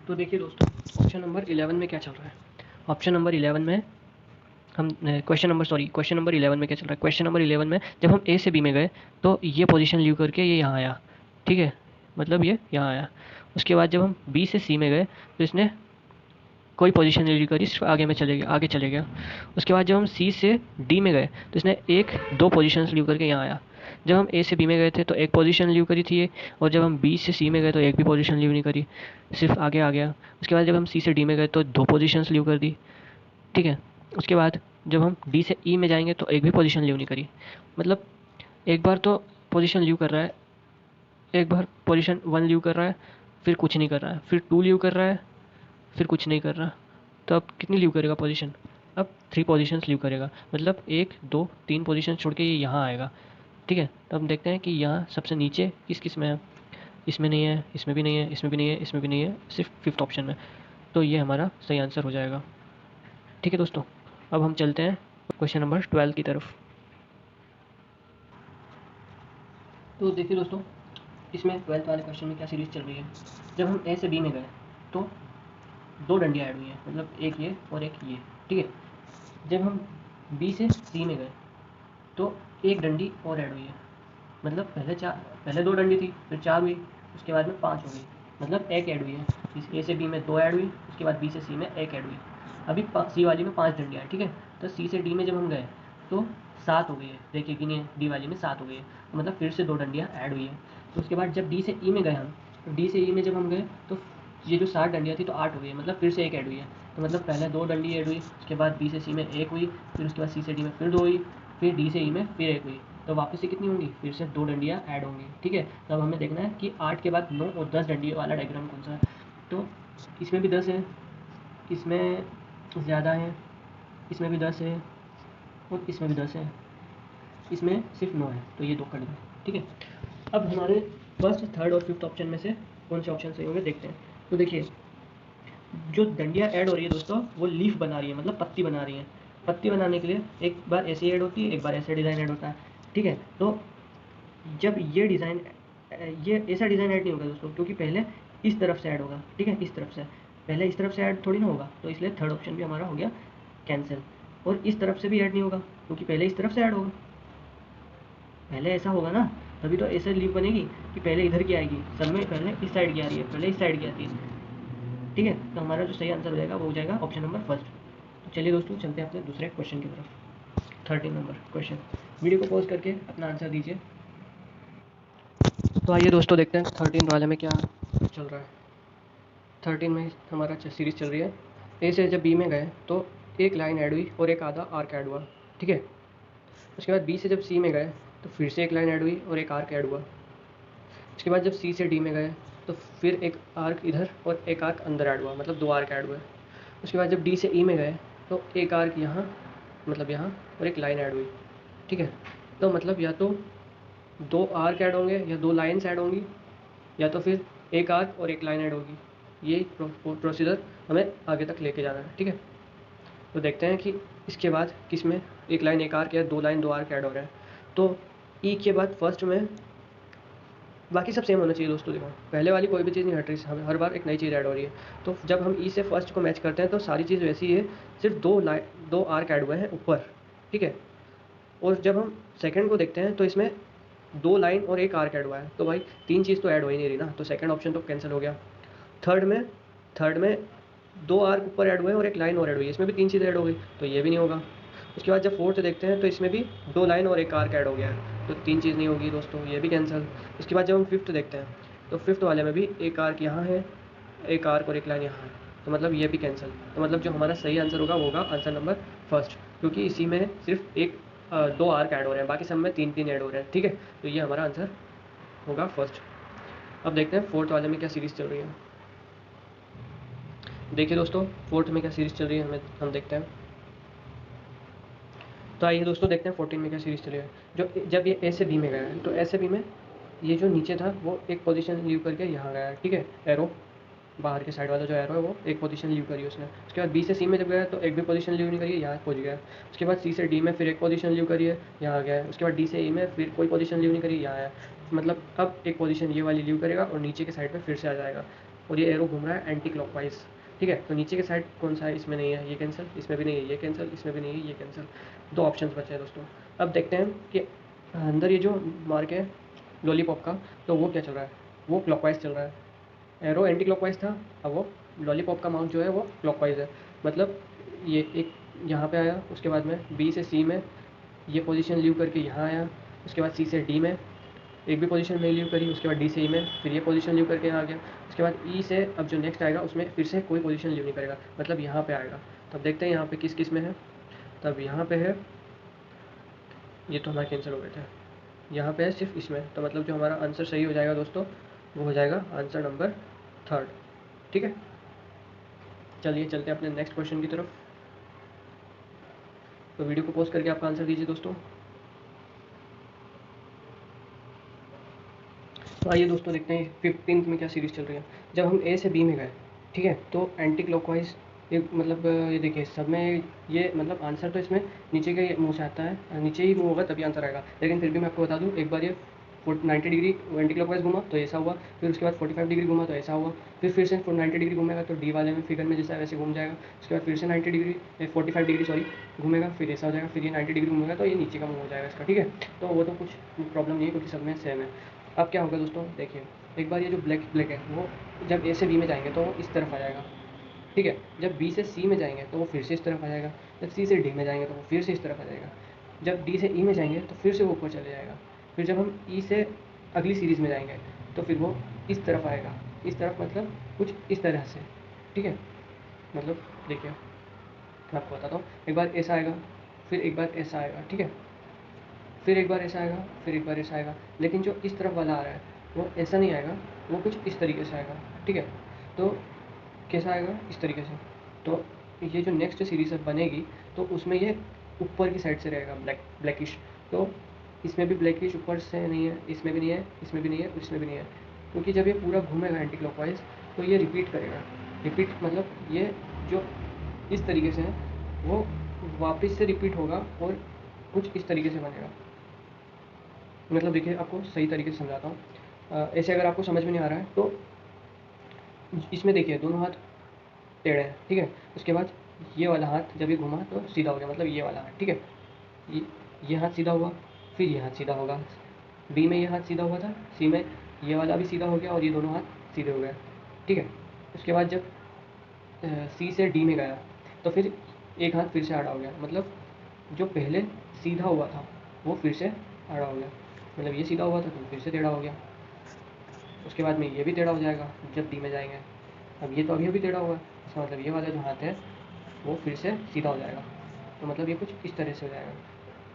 Speaker 1: तो देखिए दोस्तों ऑप्शन नंबर 11 में क्या चल रहा है। ऑप्शन नंबर 11 में हम क्वेश्चन नंबर 11 में क्या चल रहा है। क्वेश्चन नंबर 11 में जब हम ए से बी में गए तो ये पोजीशन लीव करके ये यहाँ आया, ठीक है, मतलब ये यहाँ आया। उसके बाद जब हम बी से सी में गए तो इसने कोई पोजीशन नहीं लीव करी, सिर्फ आगे चले गया। उसके बाद जब हम सी से डी में गए तो इसने 1 2 पोजीशन लीव करके यहाँ आया। जब हम ए से बी में गए थे तो 1 पोजीशन लीव करी थी ये, और जब हम बी से सी में गए तो 1 भी पोजीशन लीव नहीं करी, सिर्फ आगे आ गया। उसके बाद जब हम सी से डी में गए तो 2 पोजीशंस लीव कर दी, ठीक है। उसके बाद जब हम डी से ई में जाएंगे तो 1 भी पोजीशन लीव नहीं करी, मतलब एक बार तो पोजीशन लीव कर रहा है, एक बार पोजीशन 1 लीव कर रहा है, फिर कुछ नहीं कर रहा है, फिर 2 लीव कर रहा है, फिर कुछ नहीं कर रहा। तो अब कितनी लीव करेगा पोजीशन? अब 3 पोजीशंस लीव करेगा, मतलब 1 2 3 पोजीशन छोड़ के ये यहाँ आएगा, ठीक है। तो हम देखते हैं कि यहाँ सबसे नीचे किस में है। इसमें नहीं है, इसमें भी नहीं है, इसमें भी नहीं है, इसमें भी नहीं है, सिर्फ 5th ऑप्शन में। तो ये हमारा सही आंसर हो जाएगा, ठीक है दोस्तों। अब हम चलते हैं क्वेश्चन नंबर 12 की तरफ। तो देखिए दोस्तों इसमें 12th वाले क्वेश्चन में क्या सीरीज़ चल रही है। जब हम ए से बी में गए तो 2 डंडियाँ ऐड हुई हैं, मतलब एक ये और एक ये, ठीक है। जब हम बी से सी में गए तो 1 डंडी और ऐड हुई है, मतलब पहले 2 डंडी थी, फिर 4 हुई, उसके बाद में 5 हो गई, मतलब 1 ऐड हुई है। इस ए से बी में 2 ऐड हुई, उसके बाद बी से सी में 1 ऐड हुई, अभी सी वाली में 5 डंडियाँ, ठीक है। तो सी से डी में जब हम गए तो 7 हो गई है, देखिए कि नहीं डी वाली में 7 हो गई है, तो मतलब फिर से 2 डंडियाँ ऐड हुई है। तो उसके बाद जब डी से ई में गए हम, तो डी से ई में जब हम गए तो ये जो 7 डंडियाँ थी तो 8 हो गई है, मतलब फिर से 1 ऐड हुई है। तो मतलब पहले 2 डंडी ऐड हुई, उसके बाद बी से सी में 1 हुई, फिर उसके बाद सी से डी में फिर 2 हुई, फिर डी से ई में फिर 1 हुई, तो वापस से कितनी होंगी? फिर से 2 डंडियाँ ऐड होंगी, ठीक है। तो अब हमें देखना है कि 8 के बाद 9 और 10 डंडी वाला डायग्राम कौन सा है। तो इसमें भी 10 है, इसमें ज़्यादा है, इसमें भी 10 है और इसमें भी 10 है, इसमें सिर्फ 9 है, तो ये 2 कट गए, ठीक है। अब हमारे फर्स्ट, थर्ड और 5th ऑप्शन में से कौन से ऑप्शन सही होंगे देखते हैं। तो देखिए जो डंडियाँ ऐड हो रही है दोस्तों वो लीफ बना रही है, मतलब पत्ती बना रही है। पत्ती बनाने के लिए एक बार ऐसे ऐड होती है, एक बार ऐसे डिज़ाइन ऐड होता है, ठीक है। तो जब ये डिज़ाइन ये ऐसा डिज़ाइन ऐड नहीं होगा दोस्तों, क्योंकि पहले इस तरफ से ऐड होगा, ठीक है, इस तरफ से, पहले इस तरफ से ऐड थोड़ी ना होगा, तो इसलिए थर्ड ऑप्शन भी हमारा हो गया कैंसिल। और इस तरफ से भी ऐड नहीं होगा क्योंकि पहले इस तरफ से ऐड होगा, पहले ऐसा होगा ना, तभी तो ऐसे लीफ बनेगी कि पहले इधर की आएगी, सब में पहले इस साइड की आ रही है, पहले इस साइड की आती है, ठीक है। तो हमारा जो सही आंसर हो जाएगा वो हो जाएगा ऑप्शन नंबर फर्स्ट। तो चलिए दोस्तों चलते हैं अपने दूसरे क्वेश्चन की तरफ। 13 नंबर क्वेश्चन, वीडियो को पॉज करके अपना आंसर दीजिए। तो आइए दोस्तों देखते हैं 13 वाले में क्या चल रहा है। 13 में हमारा सीरीज़ चल रही है। ए से जब बी में गए तो एक लाइन ऐड हुई और एक आधा आर्क ऐड हुआ, ठीक है। उसके बाद बी से जब सी में गए तो फिर से एक लाइन ऐड हुई और एक आर्क ऐड हुआ। उसके बाद जब सी से डी में गए तो फिर एक आर्क इधर और एक आर्क अंदर ऐड हुआ, मतलब 2 आर्क ऐड हुए। उसके बाद जब डी से ई में गए तो एक आर्क यहाँ, मतलब यहाँ, और एक लाइन ऐड हुई। ठीक है, तो मतलब या तो 2 आर्क ऐड होंगे या 2 लाइन्स ऐड होंगी, या तो फिर एक आर्क और एक लाइन ऐड होगी। ये प्रोसीजर हमें आगे तक लेके जाना है। ठीक है, तो देखते हैं कि इसके बाद किस में एक लाइन एक आर्क या 2 लाइन 2 आर्क ऐड हो रहे हैं। तो ई के बाद फर्स्ट में बाकी सब सेम होना चाहिए दोस्तों। देखो, पहले वाली कोई भी चीज़ नहीं हट रही, हमें हर बार एक नई चीज़ ऐड हो रही है। तो जब हम ई से फर्स्ट को मैच करते हैं तो सारी चीज़ वैसी ही है, सिर्फ 2 आर्क ऐड हुए हैं ऊपर। ठीक है, और जब हम सेकंड को देखते हैं तो इसमें 2 लाइन और एक आर्क ऐड हुआ है, तो भाई 3 चीज़ तो ऐड हो ही नहीं रही ना, तो सेकंड ऑप्शन तो कैंसिल हो गया। थर्ड में 2 आर्क ऊपर ऐड हुए हैं और एक लाइन और ऐड हुई है, इसमें भी 3 चीज़ें ऐड हो गई, तो ये भी नहीं होगा। उसके बाद जब फोर्थ देखते हैं तो इसमें भी 2 लाइन और एक आर्क ऐड हो गया है, तो 3 चीज़ नहीं होगी दोस्तों, ये भी कैंसिल। उसके बाद जब हम फिफ्थ देखते हैं तो फिफ्थ वाले में भी एक आर्क यहाँ है, एक आर्क और एक लाइन यहाँ है, तो मतलब ये भी कैंसिल। तो मतलब जो हमारा सही आंसर होगा वो होगा आंसर नंबर फर्स्ट, क्योंकि इसी में सिर्फ 2 आर्क ऐड हो रहे हैं, बाकी सब में 3 ऐड हो रहे हैं। ठीक है, तो ये हमारा आंसर होगा फर्स्ट। अब देखते हैं फोर्थ वाले में क्या सीरीज़ चल रही है। देखिए दोस्तों, फोर्थ में क्या सीरीज़ चल रही है हम देखते हैं। तो आइए दोस्तों देखते हैं 14 में क्या सीरीज़ चली है। जब ये ए से बी में गया है तो ए से बी में ये जो नीचे था वो एक पोजीशन लीव करके यहाँ गया है। ठीक है, एरो बाहर के साइड वाला जो एरो है वो एक पोजीशन लीव करी उसने। उसके बाद बी से सी में जब गया तो एक भी पोजीशन लीव नहीं करी है, यहाँ पहुँच गया है। उसके बाद सी से डी में फिर एक पोजीशन लीव करी है, यहाँ आ गया है। उसके बाद डी से ई में फिर कोई पोजीशन लीव नहीं करी, यहाँ है। मतलब अब एक पोजीशन ये वाली लीव करेगा और नीचे के साइड में फिर से आ जाएगा, और ये एरो घूम रहा है एंटी क्लॉकवाइज। ठीक है, तो नीचे के साइड कौन सा है, इसमें नहीं है, ये कैंसिल, इसमें भी नहीं है, ये कैंसिल, इसमें भी नहीं है, ये कैंसिल। 2 ऑप्शन बचे हैं दोस्तों। अब देखते हैं कि अंदर ये जो मार्क है लॉलीपॉप का, तो वो क्या चल रहा है, वो क्लॉकवाइज चल रहा है। एरो एंटी क्लॉकवाइज था, अब वो लॉलीपॉप का माउस जो है वो क्लॉकवाइज है। मतलब ये एक यहाँ पे आया, उसके बाद में बी से सी में ये पोजीशन लीव करके यहाँ आया, उसके बाद सी से डी में एक भी पोजीशन नहीं लीव करी, उसके बाद डी से ई में फिर ये पोजीशन लीव करके यहाँ आ गया। उसके बाद ई से अब जो नेक्स्ट आएगा उसमें फिर से कोई पोजीशन लीव नहीं करेगा, मतलब यहाँ पे आएगा। तब देखते हैं यहाँ पे किस किस में है। तब यहाँ पे है, ये तो हमारे कैंसिल हो गए थे, यहाँ पे है सिर्फ इसमें। तो मतलब जो हमारा आंसर सही हो जाएगा दोस्तों वो हो जाएगा आंसर नंबर थर्ड। ठीक है, चलिए चलते हैं अपने नेक्स्ट क्वेश्चन की तरफ। तो वीडियो को पॉज करके आपका आंसर दीजिए दोस्तों। तो आइए दोस्तों देखते हैं 15th में क्या सीरीज़ चल रही है। जब हम ए से बी में गए, ठीक है, तो एंटी क्लॉकवाइज मतलब ये देखिए सब में ये मतलब आंसर तो इसमें नीचे के मुंह से आता है, नीचे ही मुंह होगा तभी आंसर आएगा। लेकिन फिर भी मैं आपको बता दूं, एक बार ये 90 डिग्री एंटी क्लॉकवाइज घूमा तो ऐसा हुआ, फिर उसके बाद 45 डिग्री घूमा तो ऐसा हुआ, फिर से 90 डिग्री घूमेगा तो डी वाले में फिगर में जैसा वैसे घूम जाएगा। उसके बाद फिर से 90 डिग्री 45 डिग्री सॉरी घूमेगा, फिर ऐसा हो जाएगा, फिर ये 90 डिग्री घूमेगा तो ये नीचे का मुंह हो जाएगा इसका। ठीक है, तो वो तो कुछ प्रॉब्लम नहीं है क्योंकि सब में सेम है। अब क्या होगा दोस्तों, देखिए एक बार ये जो ब्लैक है वो जब ए से बी में जाएंगे तो वो इस तरफ आ जाएगा। ठीक है, जब बी से सी में जाएंगे तो वो फिर से इस तरफ आ जाएगा, जब सी से डी में जाएंगे तो वो फिर से इस तरफ आ जाएगा, जब डी से ई में जाएंगे तो फिर से वो ऊपर चले जाएगा, फिर जब हम ई से अगली सीरीज़ में जाएंगे तो फिर वो इस तरफ आएगा, इस तरफ मतलब कुछ इस तरह से। ठीक है, मतलब देखिए मैं आपको बताता हूँ, एक बार ऐसा आएगा, फिर एक बार ऐसा आएगा, ठीक है, फिर एक बार ऐसा आएगा, फिर एक बार ऐसा आएगा। लेकिन जो इस तरफ वाला आ रहा है वो ऐसा नहीं आएगा, वो कुछ इस तरीके से आएगा। ठीक है, तो कैसा आएगा, इस तरीके से। तो ये जो नेक्स्ट सीरीज बनेगी तो उसमें ये ऊपर की साइड से रहेगा, ब्लैकिश। तो इसमें भी ब्लैकिश ऊपर से नहीं है, इसमें भी नहीं है, इसमें भी नहीं है, इसमें भी नहीं है, क्योंकि जब ये पूरा घूमेगा एंटी क्लॉकवाइज तो ये रिपीट करेगा। रिपीट मतलब ये जो इस तरीके से है वो वापस से रिपीट होगा और कुछ इस तरीके से बनेगा। मतलब देखिए आपको सही तरीके से समझाता हूँ। ऐसे अगर आपको समझ में नहीं आ रहा है तो इसमें देखिए दोनों हाथ टेढ़े हैं, ठीक है। उसके बाद ये वाला हाथ जब ये घुमा तो सीधा हो गया, मतलब ये वाला हाथ, ठीक है। ये हाथ सीधा हुआ, फिर ये हाथ सीधा होगा। बी में ये हाथ सीधा हुआ था, सी में ये वाला भी सीधा हो गया और ये दोनों हाथ सीधे हो गए, ठीक है। उसके बाद जब सी से डी में गया तो फिर एक हाथ फिर से आड़ा हो गया, मतलब जो पहले सीधा हुआ था वो फिर से आड़ा हो गया, मतलब ये सीधा हुआ था तो फिर से टेढ़ा हो गया। उसके बाद में ये भी टेढ़ा हो जाएगा जब डी में जाएंगे। अब ये तो अभी टेढ़ा हुआ है, इसका मतलब ये वाला जो हाथ है वो फिर से सीधा हो जाएगा, तो मतलब ये कुछ इस तरह से हो जाएगा।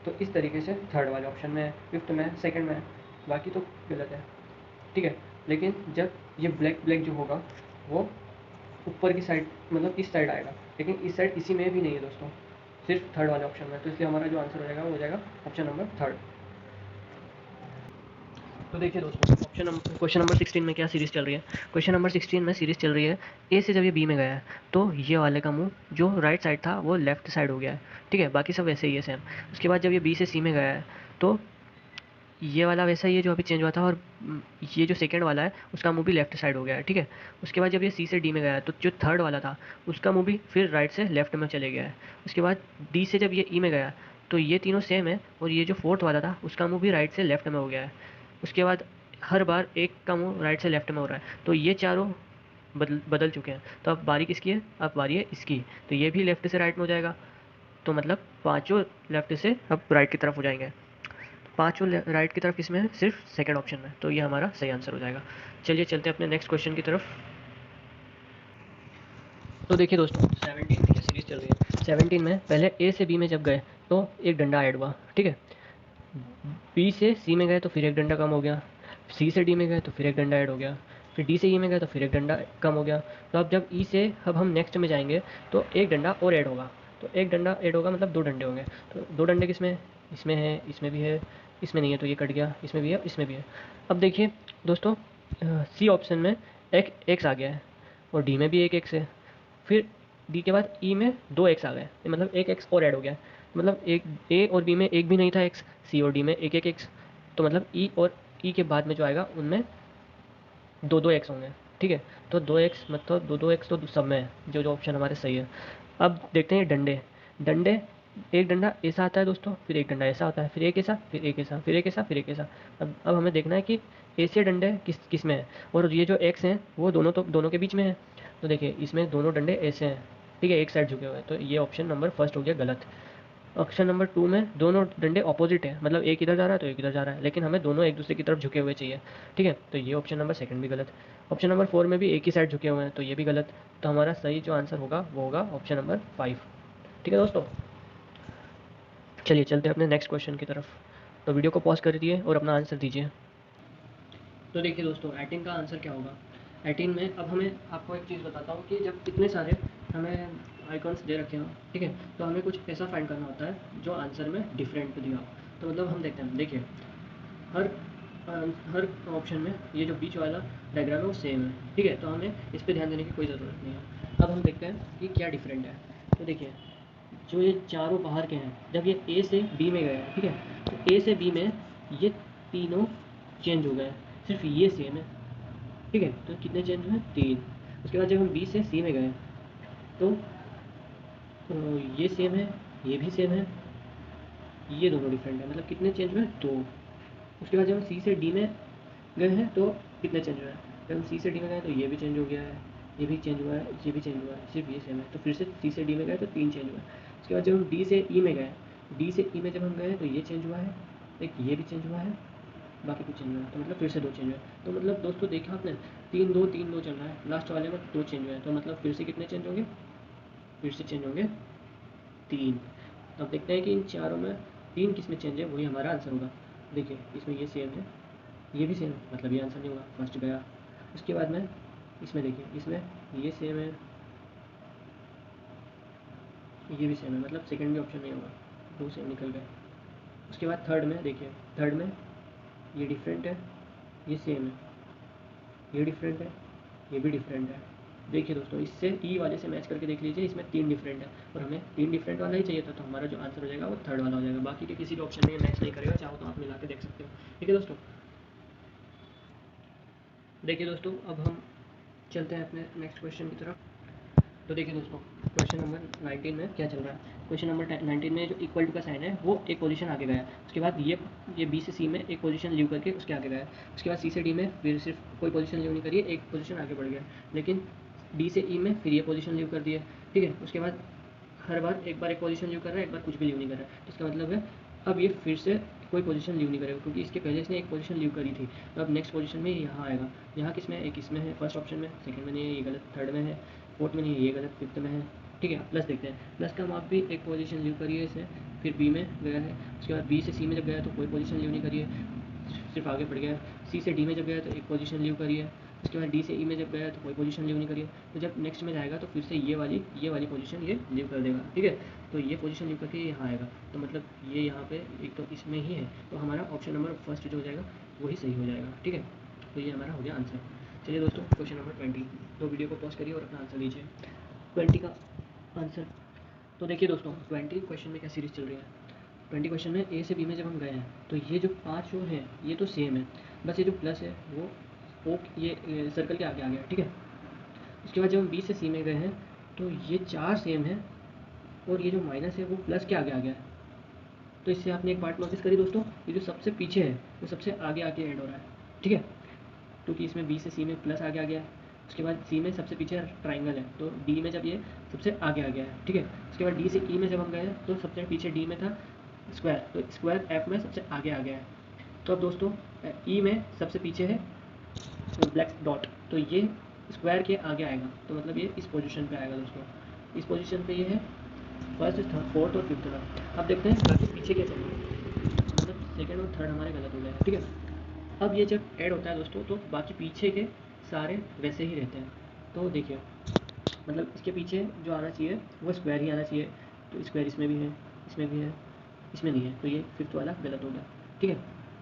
Speaker 1: तो इस तरीके से थर्ड वाले ऑप्शन में, फिफ्थ में, सेकंड में, बाकी तो गलत है, ठीक है। लेकिन जब ये ब्लैक ब्लैक जो होगा वो ऊपर की साइड मतलब इस साइड आएगा, लेकिन इस साइड इसी में भी नहीं है दोस्तों, सिर्फ थर्ड वाले ऑप्शन में। तो इसलिए हमारा जो आंसर हो जाएगा वो हो जाएगा ऑप्शन नंबर थर्ड। तो देखिए दोस्तों, क्वेश्चन नंबर 16 में क्या सीरीज़ चल रही है। क्वेश्चन नंबर 16 में सीरीज़ चल रही है, ए से जब ये बी में गया है तो ये वाले का मुंह जो राइट साइड था वो लेफ्ट साइड हो गया है, ठीक है। बाकी सब वैसे ही है सेम। उसके बाद जब ये बी से सी में गया है तो ये वाला वैसा ही है जो अभी चेंज हुआ था, और ये जो सेकंड वाला है उसका मुंह भी लेफ्ट साइड हो गया है, ठीक है। उसके बाद जब ये सी से डी में गया है तो जो थर्ड वाला था उसका मुंह भी फिर राइट से लेफ्ट में चले गया है। उसके बाद डी से जब ये ई में गया तो ये तीनों सेम है, और ये जो फोर्थ वाला था उसका मुंह भी राइट से लेफ्ट में हो गया है। उसके बाद हर बार एक का मुंह राइट से लेफ्ट में हो रहा है, तो ये चारों बदल चुके हैं। तो अब बारी किसकी है, अब बारी है इसकी। तो ये भी लेफ्ट से राइट में हो जाएगा, तो मतलब पाँचों लेफ्ट से अब राइट की तरफ हो जाएंगे। पाँचों राइट की तरफ किसमें है, सिर्फ सेकंड ऑप्शन में। तो ये हमारा सही आंसर हो जाएगा। चलिए चलते हैं अपने नेक्स्ट क्वेश्चन की तरफ। तो देखिए दोस्तों, 17 में क्या सीरीज चल रही है। 17 में पहले ए से बी में जब गए तो एक डंडा ऐड हुआ, ठीक है। बी से सी में गए तो फिर एक डंडा कम हो गया, सी से डी में गए तो फिर एक डंडा ऐड हो गया, फिर डी से ई में गए तो फिर एक डंडा कम हो गया। तो अब जब ई से अब हम नेक्स्ट में जाएंगे तो एक डंडा और ऐड होगा। तो एक डंडा ऐड होगा मतलब दो डंडे होंगे। तो दो डंडे किसमें, इसमें है, इसमें भी है, इसमें नहीं है तो ये कट गया, इसमें भी है, इसमें भी है। अब देखिए दोस्तों, सी ऑप्शन में एक एक्स आ गया है, और डी में भी एक एक्स है। फिर डी के बाद ई में दो एक्स आ गए, मतलब एक एक्स और ऐड हो गया। मतलब एक ए और बी में एक भी नहीं था एक्स, सी और डी में एक एक एक्स। तो मतलब ई और ई के बाद में जो आएगा उनमें दो दो एक्स होंगे, ठीक है। तो दो एक्स मतलब दो दो एक्स तो सब में है, जो जो ऑप्शन हमारे सही है। अब देखते हैं डंडे। डंडे, एक डंडा ऐसा आता है दोस्तों, फिर एक डंडा ऐसा होता है, फिर एक ऐसा, फिर एक ऐसा, फिर एक ऐसा, फिर एक ऐसा। अब हमें देखना है कि ऐसे डंडे किस में है, और ये जो एक्स हैं वो दोनों के बीच में है। तो देखिए इसमें दोनों डंडे ऐसे हैं, ठीक है, एक साइड झुके हुए हैं। तो ये ऑप्शन नंबर फर्स्ट हो गया गलत। ऑप्शन नंबर टू में दोनों डंडे ऑपोजिट है, मतलब एक इधर जा रहा है तो एक इधर जा रहा है, लेकिन हमें दोनों एक दूसरे की तरफ झुके हुए चाहिए, ठीक है। तो ये ऑप्शन नंबर सेकंड भी गलत। ऑप्शन नंबर फोर में भी एक ही साइड झुके हुए हैं, तो ये भी गलत। तो हमारा सही जो आंसर होगा वो होगा ऑप्शन नंबर 5, ठीक है दोस्तों। चलिए चलते हैं अपने नेक्स्ट क्वेश्चन की तरफ। तो वीडियो को पॉज कर दिए और अपना आंसर दीजिए। तो देखिए दोस्तों, 18 का आंसर क्या होगा। 18 में अब हमें आपको एक चीज़ बताता हूँ कि जब इतने सारे हमें आइकॉन्स दे रखे हों, ठीक है, तो हमें कुछ ऐसा फाइंड करना होता है जो आंसर में डिफरेंट दिया हो। तो मतलब हम देखते हैं, देखिए हर हर ऑप्शन में ये जो बीच वाला डायग्राम है वो सेम है, ठीक है। तो हमें इस पर ध्यान देने की कोई ज़रूरत नहीं है। अब हम देखते हैं कि क्या डिफरेंट है। तो देखिए जो ये चारों बाहर के हैं, जब ये ए से बी में गए हैं, ठीक है, तो ए से बी में ये तीनों चेंज हो गए, सिर्फ ये सेम है, ठीक है। तो कितने चेंज हुए, तीन। उसके बाद जब हम बी से सी में गए तो ये सेम है, ये भी सेम है, ये दोनों डिफरेंट है, मतलब कितने चेंज हुए, दो। उसके बाद जब हम सी से डी में गए हैं तो कितने चेंज हुए हैं, जब हम सी से डी में गए तो ये भी चेंज हो गया है, ये भी चेंज हुआ है, ये भी चेंज हुआ है, सिर्फ ये सेम है। तो फिर से सी से डी में गए तो तीन चेंज हुआ है। उसके बाद जब हम डी से ई में गए, डी से ई में जब हम गए तो ये चेंज हुआ है, एक ये भी चेंज हुआ है, बाकी कुछ चेंज हुआ है, तो मतलब फिर से दो चेंज हुए। तो मतलब दोस्तों देखा आपने, तीन दो चल रहा है, लास्ट वाले में दो चेंज हुए हैं, तो मतलब फिर से कितने चेंज होंगे, फिर से चेंज होंगे तीन। अब देखते हैं कि इन चारों में तीन किस में चेंज है, वही हमारा आंसर होगा। देखिए इसमें ये सेम है, ये भी सेम है, मतलब ये आंसर नहीं होगा, फर्स्ट गया। उसके बाद में इसमें देखिए, इसमें ये सेम है, ये भी सेम है, मतलब सेकंड भी ऑप्शन नहीं होगा, दो सेम निकल गए। उसके बाद थर्ड में देखिए, थर्ड में ये डिफरेंट है, ये सेम है, ये डिफरेंट है, ये भी डिफरेंट है। देखिए दोस्तों, इससे ई वाले से मैच करके देख लीजिए, इसमें तीन डिफरेंट है और हमें तीन डिफरेंट वाला ही चाहिए था, तो हमारा जो आंसर हो जाएगा वो थर्ड वाला हो जाएगा। बाकी के किसी भी ऑप्शन में ये मैच नहीं करेगा, चाहो तो आप मिला के देख सकते हो, ठीक है दोस्तों। देखिए दोस्तों, अब हम चलते हैं अपने नेक्स्ट क्वेश्चन की तरफ। तो देखिए दोस्तों, क्वेश्चन नंबर 19 में क्या चल रहा है। क्वेश्चन नंबर 19 में जो इक्वल टू का साइन है वो एक पोजीशन आगे गया है। उसके बाद ये बी से सी में एक पोजीशन लीव करके उसके आगे गया है। उसके बाद सी से डी में फिर सिर्फ कोई पोजीशन लीव नहीं करी है, एक पोजीशन आगे बढ़ गया। लेकिन डी से ई में फिर ये पोजीशन लीव कर दी है, ठीक है। उसके बाद हर बार एक बार एक पोजीशन लीव कर रहा है, एक बार कुछ भी लीव नहीं कर रहा है। इसका मतलब है अब ये फिर से कोई पोजीशन लीव नहीं करेगा, क्योंकि इसके पहले इसने एक पोजीशन लीव करी थी। तो अब नेक्स्ट पोजीशन में यहाँ आएगा। यहाँ किस में है, एक इसमें है फर्स्ट ऑप्शन में, सेकंड में नहीं है, ये गलत, थर्ड में है, फोर्थ में नहीं है, ये गलत, फिफ्थ में है, ठीक है, प्लस देखते हैं। प्लस का मार्क भी एक पोजीशन लीव करिए इसे, फिर बी में गया है, उसके बाद बी से सी में जब गया तो कोई पोजीशन लीव नहीं करिए, सिर्फ आगे बढ़ गया। सी से डी में जब गया तो एक पोजीशन लीव करिए, उसके बाद डी से ई में जब गया तो कोई पोजीशन लीव नहीं करिए। तो जब नेक्स्ट में जाएगा तो फिर से ये वाली पोजीशन ये लीव कर देगा, ठीक है। तो ये पोजीशन लीव करके यहाँ आएगा, तो मतलब ये यहाँ पे एक तो इसमें ही है, तो हमारा ऑप्शन नंबर फर्स्ट जो हो जाएगा वही सही हो जाएगा, ठीक है। तो ये हमारा हो गया आंसर। चलिए दोस्तों, क्वेश्चन नंबर 20। तो वीडियो को पॉज करिए और अपना आंसर लीजिए 20 का आंसर। तो देखिए दोस्तों, 20 क्वेश्चन में क्या सीरीज़ चल रही है। 20 क्वेश्चन में ए से बी में जब हम गए हैं तो ये जो 5 जो है ये तो सेम है, बस ये जो प्लस है वो ओ ये सर्कल के आगे आ गया, ठीक है। उसके बाद जब हम बी से सी में गए हैं तो ये 4 सेम है और ये जो माइनस है वो प्लस के आगे आ गया है। तो इससे आपने एक बात नोटिस करी दोस्तों, ये जो सबसे पीछे है वो सबसे आगे आके ऐड हो रहा है, ठीक है, क्योंकि इसमें बी से सी में प्लस आ गया है। उसके बाद सी में सबसे पीछे ट्राइंगल है, तो डी में जब ये सबसे आगे आ गया है, ठीक है। उसके बाद डी से ई में जब हम गए तो सबसे पीछे डी में था स्क्वायर, तो स्क्वायर एफ में सबसे आगे आ गया है। तो अब दोस्तों ई में सबसे पीछे है ब्लैक डॉट, तो ये स्क्वायर के आगे आएगा, तो मतलब ये इस पोजीशन पे आएगा दोस्तों। इस पोजीशन पे ये है फर्स्ट, थर्ड, फोर्थ और फिफ्थ का। अब देखते हैं बाकी पीछे क्या चलेगा, मतलब सेकंड और थर्ड हमारे गलत हो गए हैं, ठीक है। अब ये जब ऐड होता है दोस्तों तो बाकी पीछे के सारे वैसे ही रहते हैं। तो देखिए, मतलब इसके पीछे जो आना चाहिए वो स्क्वायर ही आना चाहिए, तो स्क्वायर इसमें भी है, इसमें भी है, इसमें नहीं है, तो ये फिफ्थ वाला गलत हो गया, ठीक है।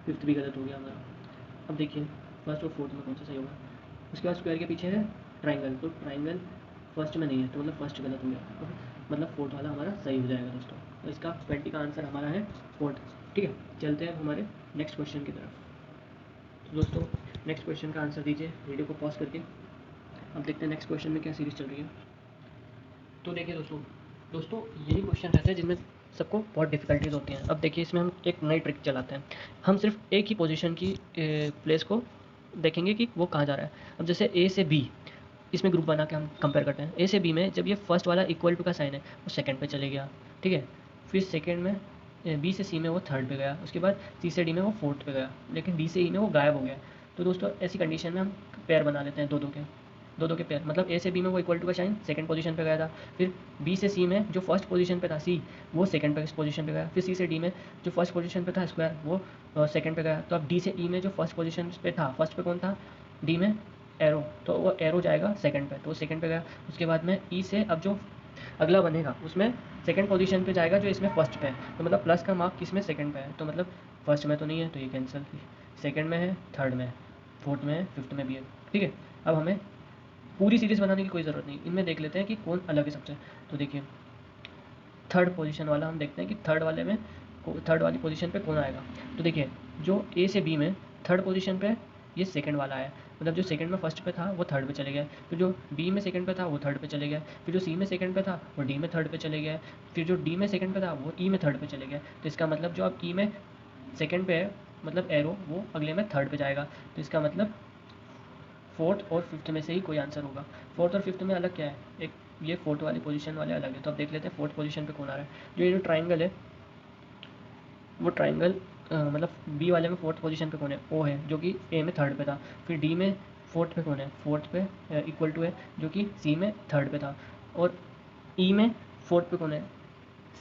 Speaker 1: फिफ्थ भी गलत हो गया हमारा। अब देखिए फर्स्ट और फोर्थ में कौन सा सही होगा। उसके बाद स्क्वायर के पीछे है ट्राइंगल, तो ट्राइंगल फर्स्ट में नहीं है, तो मतलब फर्स्ट गलत हो गया, तो मतलब फोर्थ वाला हमारा सही हो जाएगा दोस्तों। तो इसका 20 का आंसर हमारा है फोर्थ, ठीक है। चलते हैं हमारे नेक्स्ट क्वेश्चन की तरफ। तो दोस्तों नेक्स्ट क्वेश्चन का आंसर दीजिए वीडियो को पॉज करके। अब देखते हैं नेक्स्ट क्वेश्चन में क्या सीरीज चल रही है। तो देखिए दोस्तों यही क्वेश्चन रहते हैं जिनमें सबको बहुत डिफिकल्टीज होती हैं। अब देखिए इसमें हम एक नई ट्रिक चलाते हैं, हम सिर्फ एक ही पोजीशन की प्लेस को देखेंगे कि वो कहाँ जा रहा है। अब जैसे ए से बी, इसमें ग्रुप बना के हम कंपेयर करते हैं। ए से बी में जब ये फर्स्ट वाला इक्वल टू का साइन है वो सेकंड पे चले गया, ठीक है। फिर सेकंड में बी से सी में वो थर्ड पे गया, उसके बाद सी से डी में वो फोर्थ पे गया, लेकिन डी से ई में वो गायब हो गया। तो दोस्तों ऐसी कंडीशन में हम पेयर बना लेते हैं दो के पेयर, मतलब ए से बी में वो इक्वल टू का साइन सेकंड पोजीशन पे गया था, फिर बी से सी में जो फर्स्ट पोजीशन पे था सी, वो सेकंड पे पोजीशन पे गया, फिर सी से डी में जो फर्स्ट पोजीशन पे था स्क्वायर, वो सेकंड पे गया। तो अब डी से ई में जो फर्स्ट पोजीशन पे था, फर्स्ट पे कौन था, डी में एरो, तो वो एरो जाएगा सेकंड पे, तो वो सेकंड पे गया। उसके बाद में ई से अब जो अगला बनेगा उसमें सेकंड पोजीशन पे जाएगा जो इसमें फर्स्ट पे है, तो मतलब प्लस का मार्क किसमें सेकंड पे है, तो मतलब फर्स्ट में तो नहीं है, तो ये कैंसिल, सेकंड में है, थर्ड में है, फोर्थ में है, फिफ्थ में भी है, ठीक है। अब हमें पूरी सीरीज़ बनाने की कोई ज़रूरत नहीं, इनमें देख लेते हैं कि कौन अलग है सबसे। तो देखिए थर्ड पोजीशन वाला हम देखते हैं कि थर्ड वाली पोजीशन पे कौन आएगा। तो देखिए जो ए से बी में थर्ड पोजीशन पे ये सेकंड वाला है, मतलब जो सेकंड में फर्स्ट पे था वो थर्ड पे चले गया, फिर जो बी में सेकंड पे था वो थर्ड पे चले गया, फिर जो सी में सेकंड पे था वो डी में थर्ड पे चले गया, फिर जो डी में सेकंड पे था वो ई में थर्ड पे चले गया। तो इसका मतलब जो अब ई में सेकंड पे है, मतलब एरो वो अगले में थर्ड पे जाएगा, तो इसका मतलब फोर्थ और फिफ्थ में से ही कोई आंसर होगा। फोर्थ और फिफ्थ में अलग क्या है, एक ये फोर्थ वाली पोजीशन वाले अलग है, तो अब देख लेते हैं फोर्थ पोजीशन पे कौन आ रहा है। जो ये जो ट्राइंगल है वो ट्राइंगल मतलब बी वाले में फोर्थ पोजीशन पे कौन है, ओ है, जो कि ए में थर्ड पे था। फिर डी में फोर्थ पे कौन है, फोर्थ पे इक्वल टू है, जो कि सी में थर्ड पे था। और ई में फोर्थ पे कौन है,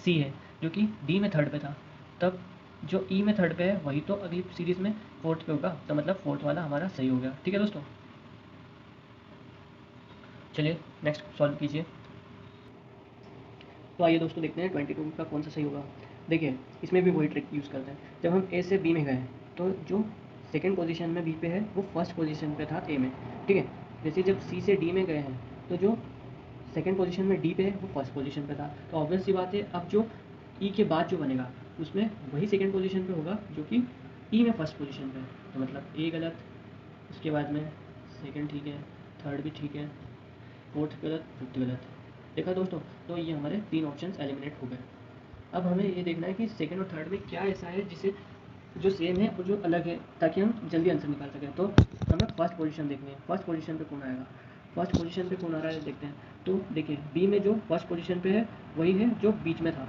Speaker 1: सी है, जो कि डी में थर्ड पे था। तब जो ई में थर्ड पे है वही तो अगली सीरीज़ में फोर्थ पे होगा, तो मतलब फोर्थ वाला हमारा सही हो गया, ठीक है दोस्तों। चलिए नेक्स्ट सॉल्व कीजिए। तो आइए दोस्तों देखते हैं 22 का कौन सा सही होगा। देखिए इसमें भी वही ट्रिक यूज़ करते हैं। जब हम ए से बी में गए तो जो सेकंड पोजीशन में बी पे है वो फर्स्ट पोजीशन पे था ए में, ठीक है। जैसे जब सी से डी में गए हैं तो जो सेकंड पोजीशन में डी पे है वो फर्स्ट पोजीशन पे था, तो ऑब्वियस सी बात है अब जो ई के बाद जो बनेगा उसमें वही सेकंड पोजीशन पे होगा जो कि ई में फर्स्ट पोजीशन पे है, तो मतलब ए गलत, उसके बाद में सेकंड ठीक है, थर्ड भी ठीक है, फोर्थ गलत, फिफ्थ गलत। देखा दोस्तों, तो ये हमारे 3 ऑप्शंस एलिमिनेट हो गए। अब हमें ये देखना है कि सेकंड और थर्ड में क्या ऐसा है जिसे जो सेम है और जो अलग है, ताकि हम जल्दी आंसर निकाल सकें। तो हमें फर्स्ट पोजीशन देखनी है, फर्स्ट पोजीशन पे कौन आएगा, फर्स्ट पोजीशन पे कौन आ रहा है देखते हैं। तो देखिए बी में जो फर्स्ट पोजीशन पे है वही है जो बीच में था,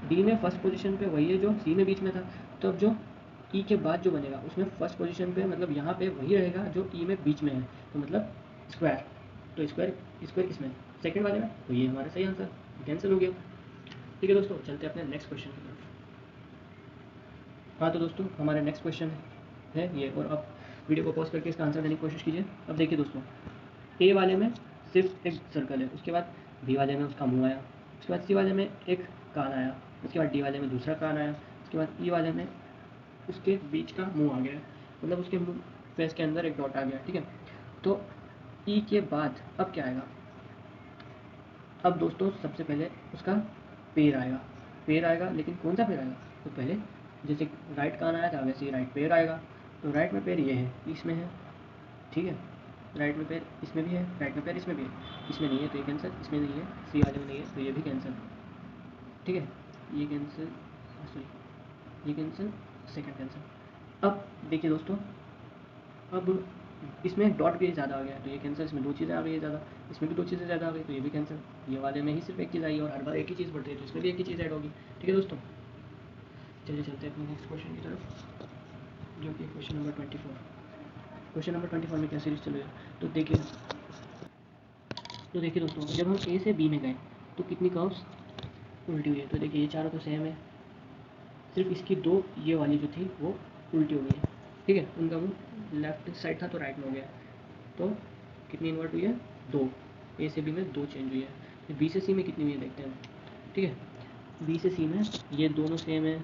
Speaker 1: डी में फर्स्ट पोजीशन पे वही है जो सी में बीच में था। तो अब जो ई के बाद जो बनेगा उसमें फर्स्ट पोजीशन पे मतलब यहाँ पे वही रहेगा जो ई में बीच में है, तो मतलब स्क्वायर, तो स्क्वायर स्क्वायर इसमें सेकंड वाले में, तो ये हमारा सही आंसर। कैंसिल हो गया। ठीक है दोस्तों, चलते हैं अपने नेक्स्ट क्वेश्चन की तरफ। हाँ तो दोस्तों हमारा नेक्स्ट क्वेश्चन है ये, और अब वीडियो को पॉज करके इसका आंसर देने की कोशिश कीजिए। अब देखिए दोस्तों, ए वाले में सिर्फ एक सर्कल है, उसके बाद बी वाले में उसका मुंह आया, उसके बाद सी वाले में एक कान आया, उसके बाद डी वाले में दूसरा कान आया, उसके बाद ई वाले में उसके बीच का मुंह आ गया, मतलब उसके मुंह फेस के अंदर एक डॉट आ गया। ठीक है, तो ई के बाद अब क्या आएगा? अब दोस्तों सबसे पहले उसका पैर आएगा, पैर आएगा, लेकिन कौन सा पैर आएगा? तो पहले जैसे राइट कान आया था वैसे ही राइट पैर आएगा। तो राइट में पैर ये है, इसमें है। ठीक है, राइट में पैर इसमें भी है, राइट में पैर इसमें भी है, इसमें नहीं है तो ये कैंसिल, इसमें नहीं है, सी वाले में नहीं है तो ये भी कैंसिल। ठीक है, ये कैंसिल, सॉरी ये कैंसिल, सेकंड कैंसिल। अब देखिए दोस्तों, अब इसमें डॉट भी ज़्यादा आ गया तो ये कैंसिल, इसमें दो चीज़ें आ गई है ज़्यादा, इसमें भी दो चीज़ें ज़्यादा आ गई तो ये भी कैंसिल। ये वाले में ही सिर्फ एक चीज़ आई और हर बार एक ही चीज़ बढ़ती है तो इसमें भी एक ही चीज़ ऐड होगी। ठीक है दोस्तों, चलिए चलते हैं अपने नेक्स्ट क्वेश्चन की तरफ, जो कि क्वेश्चन नंबर 24। क्वेश्चन नंबर 24 में क्या सीरीज चल रही है? तो देखिए दोस्तों, जब हम ए से बी में गए तो कितनी कर्व्स उल्टी हुई है? तो देखिए ये चारों तो सेम है, सिर्फ इसकी दो ये वाली जो थी वो उल्टी हो गई है। ठीक है, उनका मुँह लेफ्ट साइड था तो राइट में हो गया। तो कितनी इन्वर्ट हुई है? दो। ए से बी में दो चेंज हुई है। तो बी से सी में कितनी हुई है देखते हैं। ठीक है, बी से सी में ये दोनों सेम है,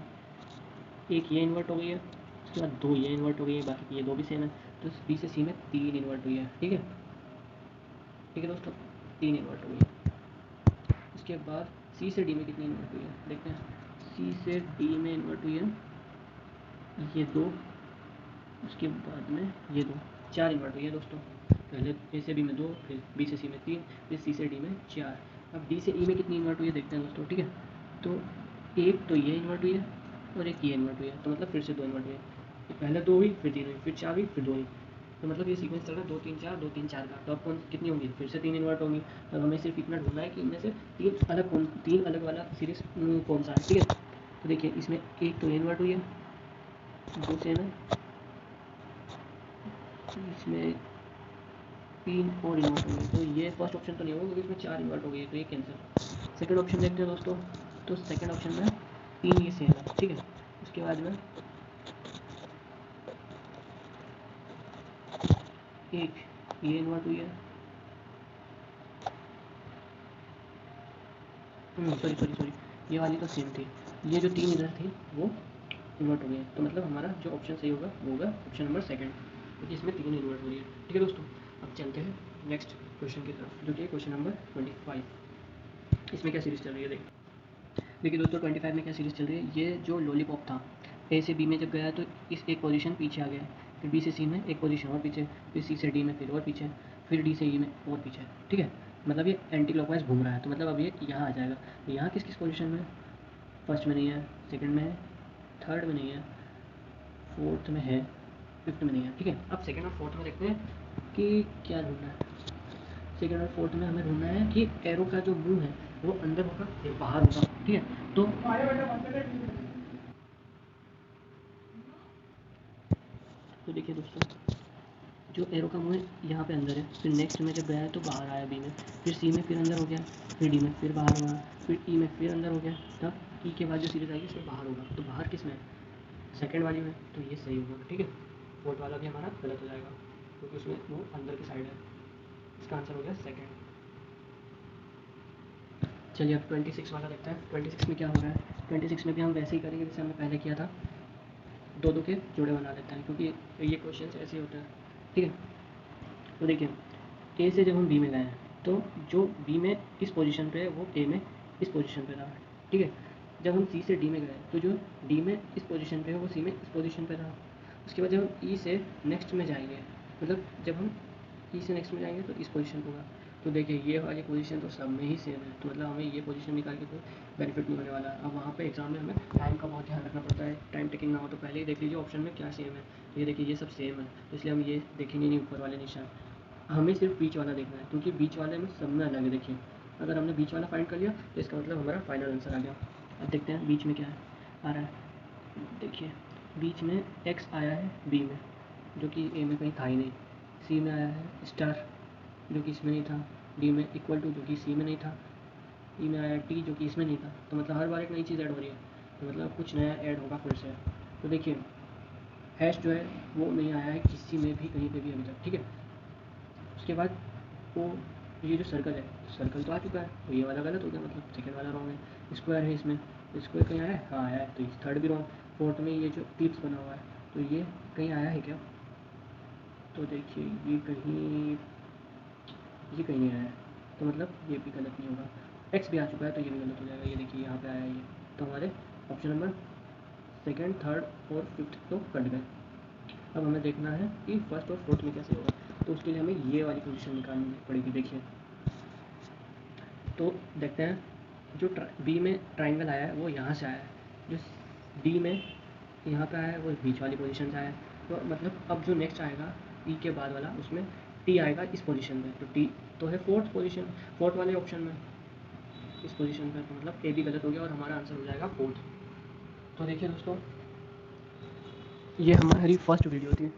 Speaker 1: एक ये इन्वर्ट हो गई है, उसके बाद दो ये इन्वर्ट हो गई है, बाकी ये दो भी सेम है। तो बी से सी में तीन इन्वर्ट हुई है। ठीक है, ठीक है दोस्तों, तीन इन्वर्ट हुई है। उसके बाद सी से डी में कितनी इन्वर्ट हुई है देखते हैं। सी से डी में इन्वर्ट हुई है ये दो, उसके बाद में ये दो, चार इन्वर्ट हुई है दोस्तों। पहले ए से बी में दो, फिर बी से सी में तीन, फिर सी से डी में चार। अब डी से ई में कितनी इन्वर्ट हुई है देखते हैं दोस्तों। ठीक है, तो एक तो ये इन्वर्ट हुई है और एक ये इन्वर्ट हुई है, तो मतलब फिर से दो इन्वर्ट हुई है। तो पहले दो हुई, फिर तीन हुई, फिर चार हुई, फिर दो हुई। तो मतलब ये सीक्वेंस चल रहा है दो तीन चार, दो तीन चार का। तो अब कौन कितनी होंगी? फिर से तीन इन्वर्ट होंगी। तो हमें सिर्फ इतना ढूंढना है कि इनमें से तीन अलग वाला सीरीज कौन सा है। ठीक है, तो देखिए इसमें एक तो इन्वर्ट हुई है, दो सेम है, इसमें तीन और इन्वर्ट हो गई। तो ये फर्स्ट ऑप्शन तो नहीं होगा क्योंकि इसमें चार इन्वर्ट हो गई है, तो ये कैंसिल। सेकंड ऑप्शन देखते हैं दोस्तों, तो सेकंड ऑप्शन में तीन ये सेम है। ठीक है, उसके बाद में एक ये इन्वर्ट हुई है, सॉरी ये वाली तो सेम थी, ये जो तीन इधर थी वो इन्वर्ट हो गई है। तो मतलब हमारा जो ऑप्शन सही होगा वो होगा ऑप्शन नंबर सेकंड, क्योंकि इसमें तीन इन्वर्ट हुई है। ठीक है दोस्तों, अब चलते हैं नेक्स्ट क्वेश्चन की तरफ, जो कि क्वेश्चन नंबर 25। इसमें क्या सीरीज चल रही है देखिए दोस्तों, 25 में क्या सीरीज चल रही है। ये जो लॉलीपॉप था, ए से बी में जब गया तो इस एक पोजीशन पीछे आ गया, फिर बी से सी में एक पोजीशन और पीछे, फिर सी से डी में फिर और पीछे, फिर डी से ई में और पीछे। ठीक है, मतलब ये एंटी क्लॉकवाइज घूम रहा है, तो मतलब अब ये यहाँ आ जाएगा। तो यहाँ किस किस पोजीशन में? फर्स्ट में नहीं है, सेकंड में है, थर्ड में नहीं है, फोर्थ में है, फिफ्थ में नहीं है। ठीक है, अब सेकंड और फोर्थ में देखते हैं कि क्या ढूंढना है। सेकंड और फोर्थ में हमें ढूंढना है कि एरो का जो मुंह है वो अंदर होगा या बाहर होगा। ठीक है, तो देखिए दोस्तों, जो एरो का मुंह है यहाँ पे अंदर है, फिर नेक्स्ट में जब गया है तो बाहर आया बी में, फिर सी में फिर अंदर हो गया, फिर डी में फिर बाहर हुआ, फिर ई में फिर अंदर हो गया, तब ई के बाद जो सीरीज आएगी उसमें बाहर होगा। तो बाहर किस में है? सेकंड वाली में, तो ये सही होगा। ठीक है, फोर्थ वाला भी हमारा गलत हो जाएगा क्योंकि उसमें वो अंदर की साइड है। इसका आंसर हो गया सेकंड। चलिए अब 26 वाला देखते हैं। 26 में क्या हो रहा है? 26 में भी हम वैसे ही करेंगे जैसे हमने पहले किया था, दो दो के जोड़े बना लेते हैं क्योंकि ये क्वेश्चन ऐसे होता है। ठीक है, तो देखिए ए से जब हम बी में गए हैं तो जो बी में इस पोजीशन पे है वो ए में इस पोजीशन पे रहा। ठीक है, जब हम सी से डी में गए तो जो डी में इस पोजीशन पे है वो सी में इस पोजीशन पे रहा। उसके बाद जब हम ई से नेक्स्ट में जाएंगे, मतलब जब हम ई से नेक्स्ट में जाएंगे तो इस पोजीशन पर होगा। तो देखिए ये वाली पोजीशन तो सब में ही सेम है, तो मतलब हमें ये पोजीशन निकाल के कोई बेनिफिट नहीं होने वाला। अब वहाँ पे एग्जाम में हमें टाइम का बहुत ध्यान रखना पड़ता है, टाइम टेकिंग ना हो। तो पहले ही देख लीजिए ऑप्शन में क्या सेम है। तो ये देखिए ये सब सेम है, तो इसलिए हम ये देखेंगे नहीं ऊपर वाले निशान, हमें सिर्फ बीच वाला देखना है क्योंकि बीच वाले में सब में अलग है। देखिए अगर हमने बीच वाला फाइंड कर लिया तो इसका मतलब हमारा फाइनल आंसर आ गया। अब देखते हैं बीच में क्या है आ रहा है। देखिए बीच में एक्स आया है बी में, जो कि ए में कहीं था ही नहीं। सी में आया है स्टार, जो कि इसमें नहीं था। डी में इक्वल टू, जो कि सी में नहीं था। ई में आया टी जो कि इसमें नहीं था, तो मतलब हर बार एक नई चीज़ ऐड हो रही है, तो मतलब कुछ नया ऐड होगा फिर से। तो देखिए हैश जो है वो नहीं आया है किसी में भी कहीं पे भी अभी तक, ठीक है। उसके बाद वो ये जो सर्कल है, सर्कल तो आ चुका है, तो ये वाला गलत हो गया, मतलब सेकेंड वाला रॉन्ग है। स्क्वायर है, इसमें स्क्वायर कहीं आया है, हाँ आया है, तो थर्ड भी रॉन्ग। फोर्थ में ये जो टिप्स बना हुआ है, तो ये कहीं आया है क्या, तो देखिए ये कहीं नहीं आया है, तो मतलब ये भी गलत नहीं होगा। एक्स भी आ चुका है, तो ये भी गलत हो जाएगा। ये देखिए यहाँ पे आया है ये, तो हमारे ऑप्शन नंबर सेकेंड, थर्ड और फिफ्थ तो कट गए। अब हमें देखना है कि फर्स्ट और फोर्थ में कैसे होगा, तो उसके लिए हमें ये वाली पोजीशन निकालनी पड़ेगी। देखिए तो देखते हैं, जो बी में ट्राइंगल आया है वो यहाँ से आया है, जो डी में यहाँ पे आया है वो बीच वाली पोजीशन से आया है। तो मतलब अब जो नेक्स्ट आएगा ई के बाद वाला, उसमें टी आएगा इस पोजीशन में, तो टी तो है फोर्थ पोजीशन, फोर्थ वाले ऑप्शन में इस पोजीशन पर, तो मतलब ए भी गलत हो गया और हमारा आंसर हो जाएगा फोर्थ। तो देखिए दोस्तों, ये हमारी फर्स्ट वीडियो थी।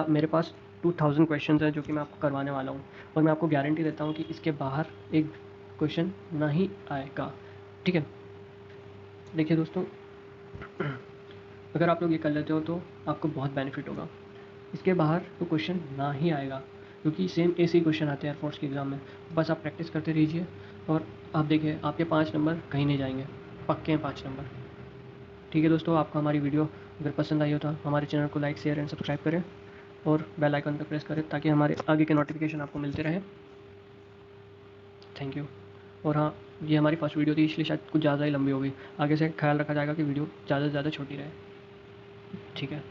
Speaker 1: मेरे पास 2000 क्वेश्चन हैं जो कि मैं आपको करवाने वाला हूँ, और मैं आपको गारंटी देता हूँ कि इसके बाहर एक क्वेश्चन नहीं आएगा, ठीक है। देखिए दोस्तों, अगर आप लोग ये कर लेते हो तो आपको बहुत बेनिफिट होगा। इसके बाहर तो क्वेश्चन ना ही आएगा, क्योंकि सेम ऐसे ही क्वेश्चन आते हैं एयरफोर्स के एग्ज़ाम में। बस आप प्रैक्टिस करते रहिए और आप देखिए आपके 5 नंबर कहीं नहीं जाएंगे, पक्के हैं 5 नंबर। ठीक है दोस्तों, आपको हमारी वीडियो अगर पसंद आई हो तो हमारे चैनल को लाइक, शेयर एंड सब्सक्राइब करें और बेल आइकन पर प्रेस करें ताकि हमारे आगे के नोटिफिकेशन आपको मिलते रहें। Thank you. और हाँ, ये हमारी फर्स्ट वीडियो थी, इसलिए शायद कुछ ज़्यादा ही लंबी हो गई। आगे से ख्याल रखा जाएगा कि वीडियो ज़्यादा से ज़्यादा छोटी रहे, ठीक है।